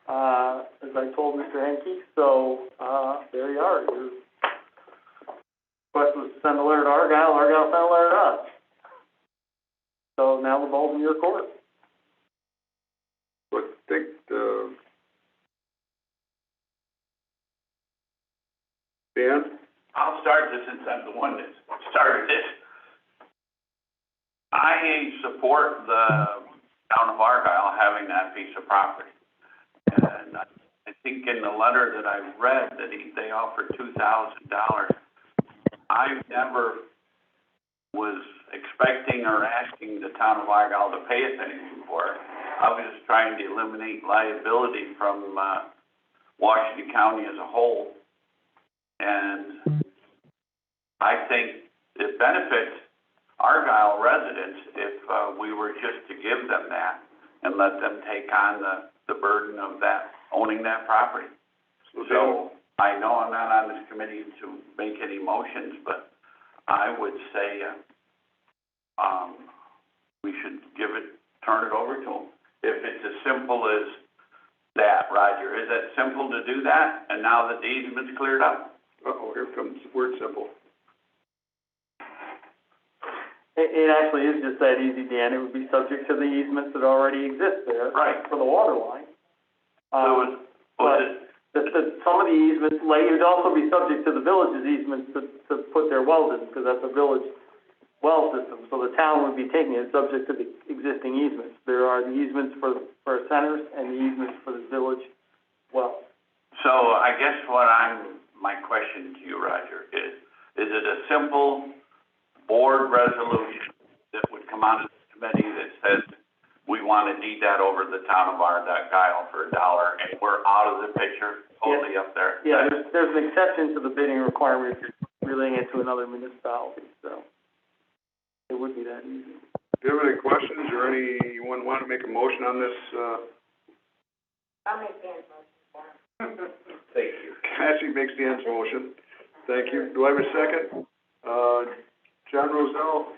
as I told Mr. Henke, so, there you are. Your request was to send a letter to Argyle, Argyle sent a letter to us. So now the ball's in your court. So I think Dan? I'll start this since I'm the one that started this. I support the town of Argyle having that piece of property. And I think in the letter that I read that they offered $2,000. I never was expecting or asking the town of Argyle to pay us anything for it. I was just trying to eliminate liability from Washington County as a whole. And I think it benefits Argyle residents if we were just to give them that and let them take on the burden of that, owning that property. So I know I'm not on this committee to make any motions, but I would say we should turn it over to them. If it's as simple as that, Roger, is it simple to do that? And now that the easement's cleared up? Uh-oh, here comes the word simple. It actually is just that easy, Dan. It would be subject to the easements that already exist there. Right. For the water line. So Some of the easements, it would also be subject to the village's easements to put their wells in, because that's a village well system. So the town would be taking it subject to the existing easements. There are the easements for centers and the easements for the village well. So I guess my question to you, Roger, is it a simple board resolution that would come out of this committee that says we want to deed that over to the town of Argyle for $1 and we're out of the picture, totally up there? Yeah, there's an exception to the bidding requirement if you're relating it to another municipality, so it would be that easy. Do you have any questions or anyone want to make a motion on this? I'll make Dan's motion for him. Thank you. Cassie makes Dan's motion. Thank you. Do I have a second? John Roselle,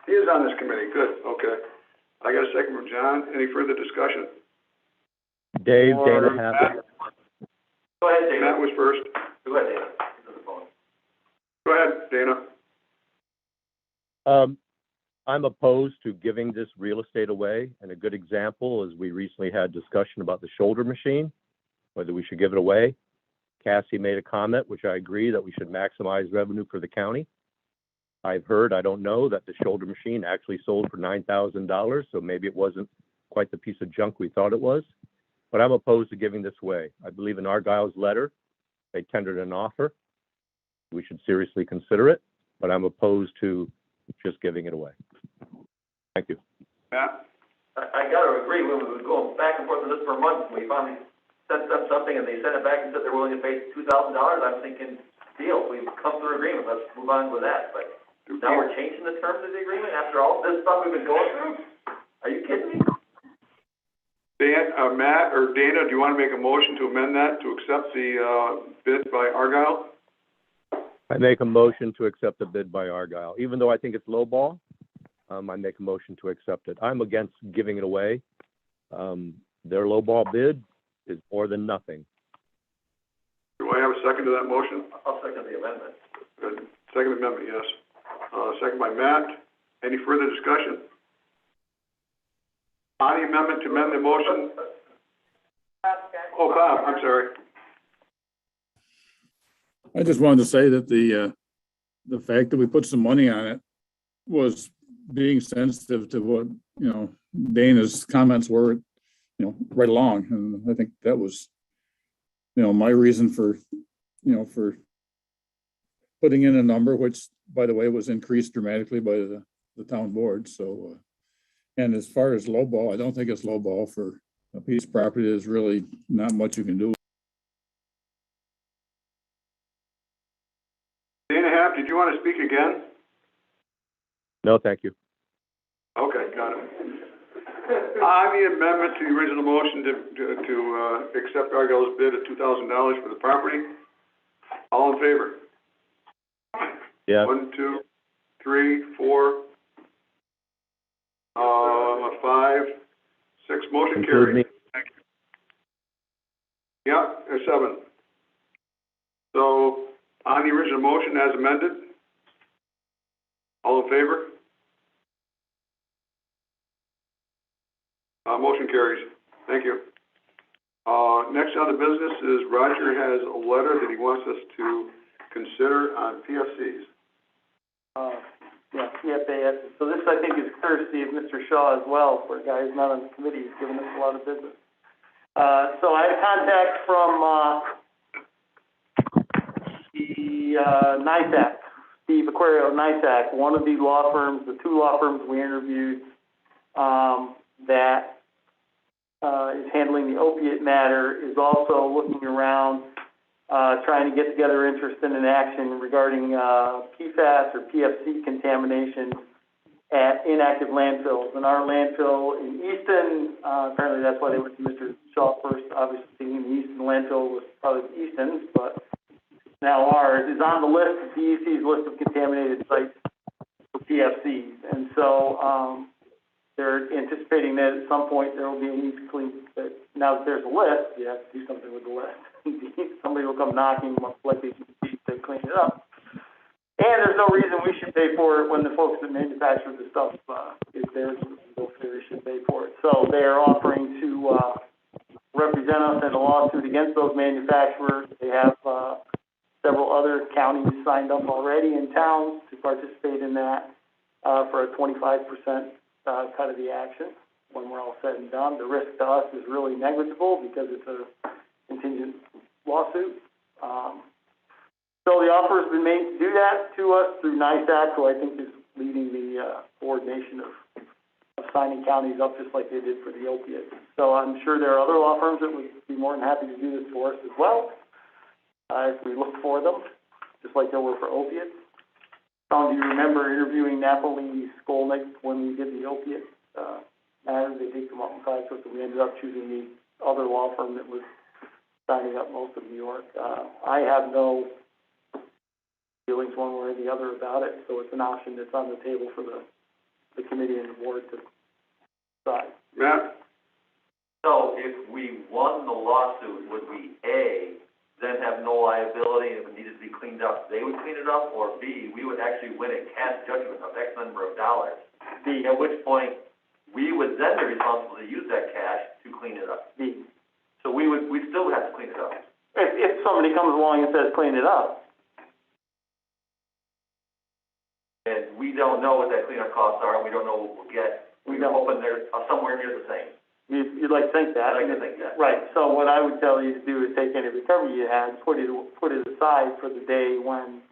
he is on this committee. Good, okay. I got a second from John. Any further discussion? Dave, Dana Matt? Happy. Go ahead, Dana. Matt was first. Go ahead, Dana. To the phone. Go ahead, Dana. I'm opposed to giving this real estate away, and a good example is we recently had discussion about the shoulder machine, whether we should give it away. Cassie made a comment, which I agree, that we should maximize revenue for the county. I've heard, I don't know, that the shoulder machine actually sold for $9,000, so maybe it wasn't quite the piece of junk we thought it was. But I'm opposed to giving this away. I believe in Argyle's letter, they tendered an offer. We should seriously consider it, but I'm opposed to just giving it away. Thank you. Matt? I gotta agree, we were going back and forth on this for months, and we finally sent them something, and they sent it back and said they're willing to pay $2,000, I'm thinking, deal, we've come to an agreement, let's move on with that, but now we're changing the terms of the agreement after all this stuff we've been going through? Are you kidding me? Dan, Matt or Dana, do you want to make a motion to amend that to accept the bid by Argyle? I make a motion to accept the bid by Argyle. Even though I think it's lowball, I make a motion to accept it. I'm against giving it away. Their lowball bid is more than nothing. Do I have a second to that motion? I'll second the amendment. Good. Second amendment, yes. Second by Matt. Any further discussion? On the amendment to amend the motion? Oh, Bob, I'm sorry. I just wanted to say that the fact that we put some money on it was being sensitive to what, Dana's comments were, right along. And I think that was, my reason for putting in a number, which, by the way, was increased dramatically by the town board. So, and as far as lowball, I don't think it's lowball for a piece of property. There's really not much you can do. Dana Happ, did you want to speak again? No, thank you. Okay, got it. On the amendment to the original motion to accept Argyle's bid of $2,000 for the property, all in favor? Yeah. 1, 2, 3, 4, 5, 6, motion Include carried. me. Thank you. Yeah, there's 7. So, on the original motion as amended, all in favor? Motion carries. Thank you. Next on the business is Roger has a letter that he wants us to consider on PFCs. Yeah, PFAS. So this, I think, is courtesy of Mr. Shaw as well, for a guy who's not on the committee, he's given us a lot of business. So I had contact from, the, NISAC, Steve Aquario of NISAC, one of the law firms, the two law firms we interviewed, that, is handling the opiate matter, is also looking around, trying to get together interest in an action regarding PFAS or PFC contamination at inactive landfills. And our landfill in Easton, apparently that's why they went to Mr. Shaw first, obviously thinking the Easton landfill was probably Easton's, but now ours is on the list, the DEC's list of contaminated sites for PFCs. And so they're anticipating that at some point there will be a need to clean, that now that there's a list, you have to do something with the list. Somebody will come knocking, most likely to clean it up. And there's no reason we should pay for it when the folks that manufacture the stuff, is theirs, they should pay for it. So they are offering to represent us in a lawsuit against those manufacturers. They have several other counties signed up already in towns to participate in that for a 25% cut of the action when we're all said and done. The risk to us is really negligible because it's a contingent lawsuit. So the offer has been made to do that to us through NISAC, who I think is leading the coordination of signing counties up just like they did for the opiates. So I'm sure there are other law firms that would be more than happy to do this for us as well, if we look for them, just like there were for opiates. Some of you remember interviewing Napoli Skolnick when we did the opiate matter. They did come up and talk to us, and we ended up choosing the other law firm that was signing up most of New York. I have no feelings one way or the other about it, so it's an option that's on the table for the committee and the board to decide. Matt? So if we won the lawsuit, would we, A, then have no liability, and if it needed to be cleaned up, they would clean it up, or B, we would actually win a cash judgment of X number of dollars? B. At which point, we would then be responsible to use that cash to clean it up. B. So we still have to clean it up. If somebody comes along and says clean it up. And we don't know what that cleanup costs are, and we don't know what we'll get. We're hoping they're somewhere near the same. You'd like to think that. I'd like to think that. Right, so what I would tell you to do is take any recovery you had, put it aside for the day when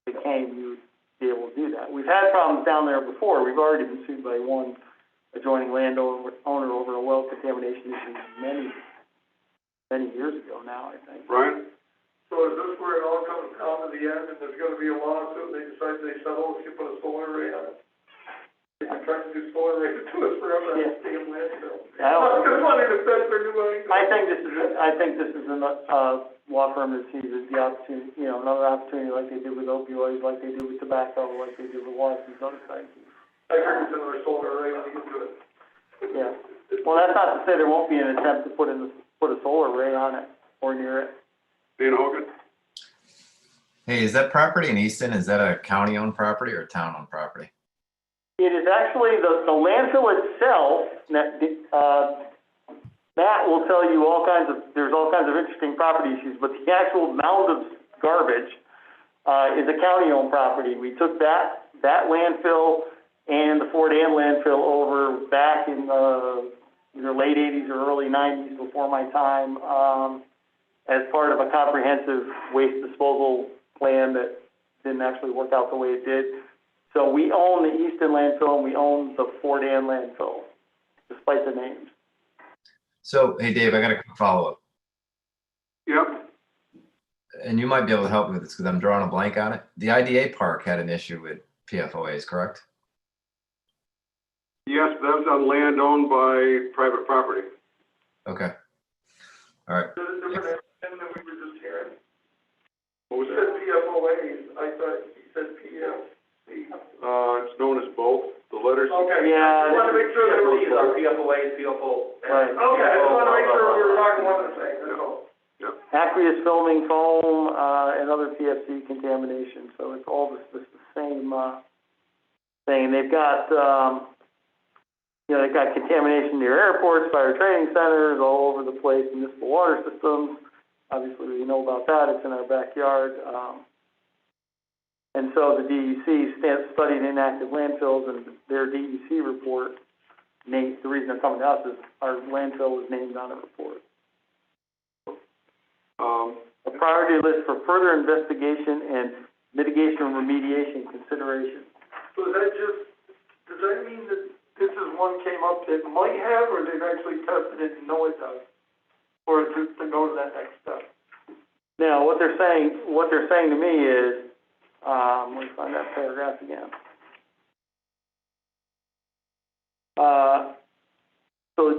it came, you would be able to do that. We've had problems down there before. We've already been sued by one adjoining landowner over a well contamination issue many years ago now, I think. Brian? So is this where it all comes down to the end, and there's gonna be a lawsuit, and they decide they settle if you put a solar array on it? They've been trying to do solar arrays to us forever, Yeah. that's damn landfill. I I'm just wondering if that's their new angle. I think this is a law firm that sees the opportunity, another opportunity like they did with opioids, like they did with tobacco, like they did with lots of these other sites. I heard it's another solar array when you get to it. Yeah. Well, that's not to say there won't be an attempt to put a solar array on it or near it. Dan Hogan? Hey, is that property in Easton, is that a county-owned property or a town-owned property? It is actually the landfill itself. Matt will tell you there's all kinds of interesting property issues, but the actual mound of garbage is a county-owned property. We took that landfill and the Fort Ann landfill over back in the either late 80s or early 90s before my time as part of a comprehensive waste disposal plan that didn't actually work out the way it did. So we own the Easton landfill and we own the Fort Ann landfill, despite the names. So, hey, Dave, I got a quick follow-up. Yep. And you might be able to help me with this because I'm drawing a blank on it. The IDA park had an issue with PFOAs, correct? Yes, but that was on land owned by private property. Okay. All right. There's a different end than we were just hearing. What was He that? said PFOAs, I thought he said PFC. It's known as both, the letters. Okay. Yeah. I wanted to make sure that These we're, are PFOAs, PFO. Right. okay, I just wanted to make sure we were talking one and the same, that's all. Aqueous filming foam, and other PFC contamination, so it's all the same, thing. They've got, they've got contamination near airports, fire training centers, all over the place, municipal water systems. obviously we know about that, it's in our backyard. And so the DEC studied inactive landfills, and their DEC report, the reason they're coming to us is our landfill is named on the report. A priority list for further investigation and mitigation and remediation consideration. So does that mean that this is one came up that might have, or they've actually tested it and know it does? Or to go to that next step? Now, what they're saying to me is, let me find that paragraph again. So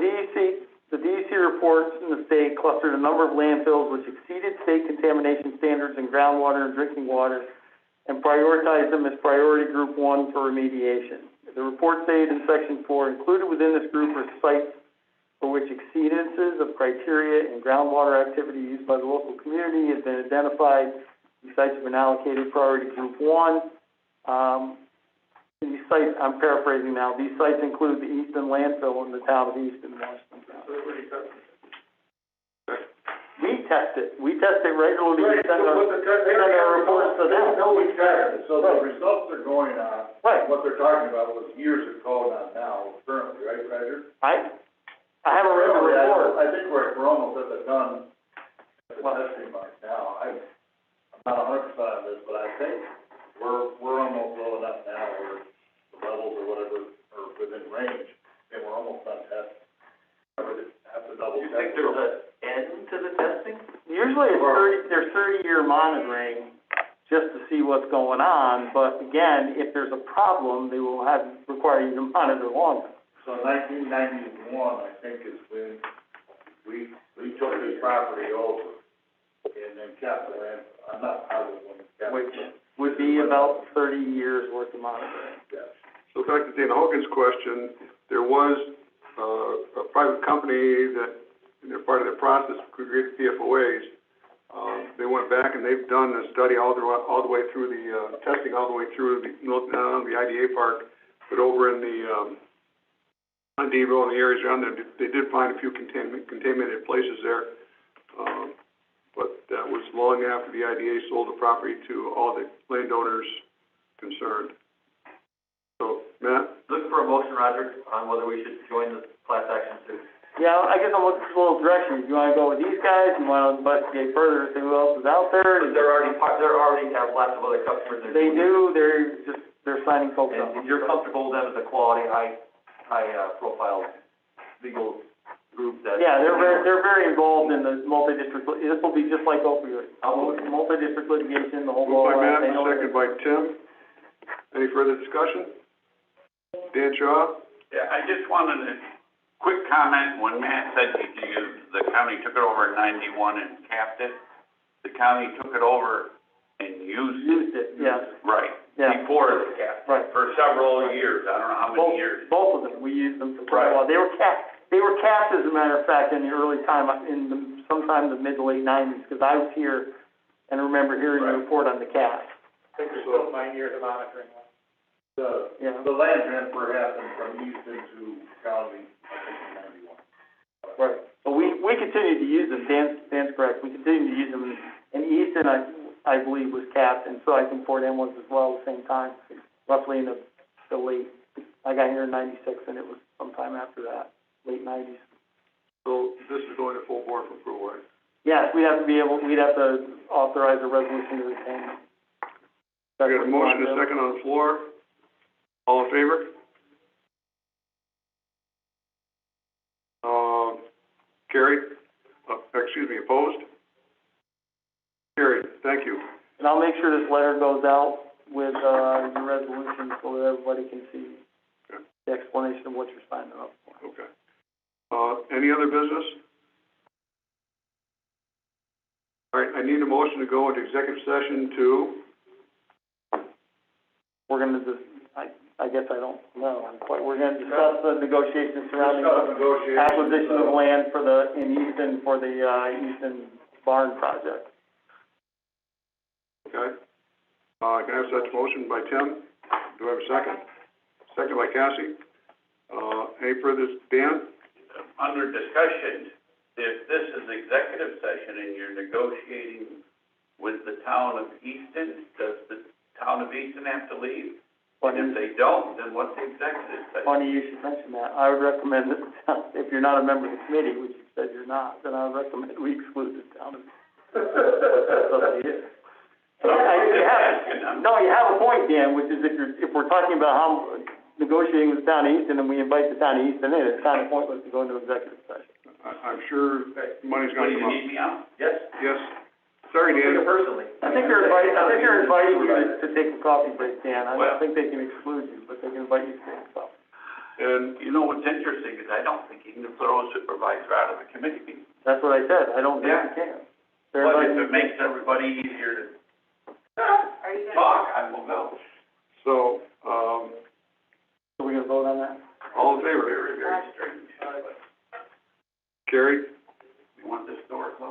the DEC reports in the state clustered a number of landfills which exceeded state contamination standards in groundwater and drinking water and prioritized them as priority group 1 for remediation. The report stated in section 4, included within this group are sites for which exceedances of criteria and groundwater activity used by the local community have been identified. These sites have been allocated priority group 1. These sites, I'm paraphrasing now, these sites include the Easton landfill in the town of Easton, Washington County. We test it regularly. Right, We send our reports to them. No, we test it, so the results are going on. Right. What they're talking about was years ago, not now, currently, right, Roger? I haven't read the report. I think we're almost at the done, at the testing mark now. I'm not 100% on this, but I think we're almost low enough now where the levels or whatever are within range, and we're almost done testing. I would have to double You check. think there's an end to the testing? Usually there's 30-year monitoring just to see what's going on, but again, if there's a problem, they will require you to monitor longer. So 1991, I think, is when we took this property over and then kept the land. I'm not positive when we kept it. Which would be about 30 years worth of monitoring. Yes. So back to Dana Hogan's question, there was a private company that, in their part of their process, created PFOAs. They went back and they've done a study all the way through the testing, all the way through the, not only the IDA park, but over in the on Deville and the areas around there. They did find a few contaminated places there, but that was long after the IDA sold the property to all the landowners concerned. So, Matt? Looking for a motion, Roger, on whether we should join the class action suit. Yeah, I guess I'm looking for a little direction. Do you want to go with these guys? Do you want to investigate further, see who else is out there? But they're already have lots of other customers. They do, they're signing folks up. And you're comfortable with them as a quality, high profile legal group that. Yeah, they're very involved in the multi-district, this will be just like opioid. Multi-district litigation, the whole. Moved by Matt, they know second by Tim. Any further discussion? Dan Shaw? Yeah, I just wanted a quick comment. When Matt said the county took it over in 91 and capped it, the county took it over and used it. Yes. Right. Yeah. Before it was capped. Right. For several years. I don't know how many years. Both of them, we used them for quite a while. They were capped, as a matter of fact, in the early time, sometime in the mid to late 90s, because I was here and remember hearing the report on the cap. I think there's still 9 years of monitoring. The land transfer happened from Easton to county, I think, in 91. Right. But we continued to use them. Dan's correct. We continued to use them. And Easton, I believe, was capped, and so I think Fort M was as well at the same time, roughly in the late. I got here in 96, and it was sometime after that, late 90s. So this is going to full board for approval, right? Yes, we'd have to authorize a resolution to retain them. I got a motion, a second on the floor. All in favor? Carried. Opposed? Carried. Thank you. And I'll make sure this letter goes out with your resolution so that everybody can see the explanation of what you're signing up for. Okay. Any other business? All right, I need a motion to go into executive session to, We're gonna I guess I don't know, we're gonna discuss the negotiations surrounding acquisition of land in Easton for the Easton barn project. okay? Can I have such motion by Tim? Do I have a second? Second by Cassie. Any further, Dan? Under discussion, if this is executive session and you're negotiating with the town of Easton, does the town of Easton have to leave? And if they don't, then what's the executive session? Funny you should mention that. I would recommend that, if you're not a member of the committee, which you said you're not, then I would recommend we exclude the town of. That's up to you. You have a point, Dan, which is if we're talking about how negotiating with the town of Easton and we invite the town of Easton in, it's kind of pointless to go into executive session. I'm sure money's gonna come up. Need me out? Yes, Yes. Sorry, Dan. personally. I think they're inviting you to take a coffee break, Dan. I don't think they can exclude you, but they can invite you to take a coffee. And you know what's interesting is I don't think you can throw a supervisor out of a committee meeting. That's what I said. I don't think you can. But if it makes everybody easier to talk, I will go. So, So we're gonna vote on that? all in favor? Very, very strange. Carried. You want this door closed?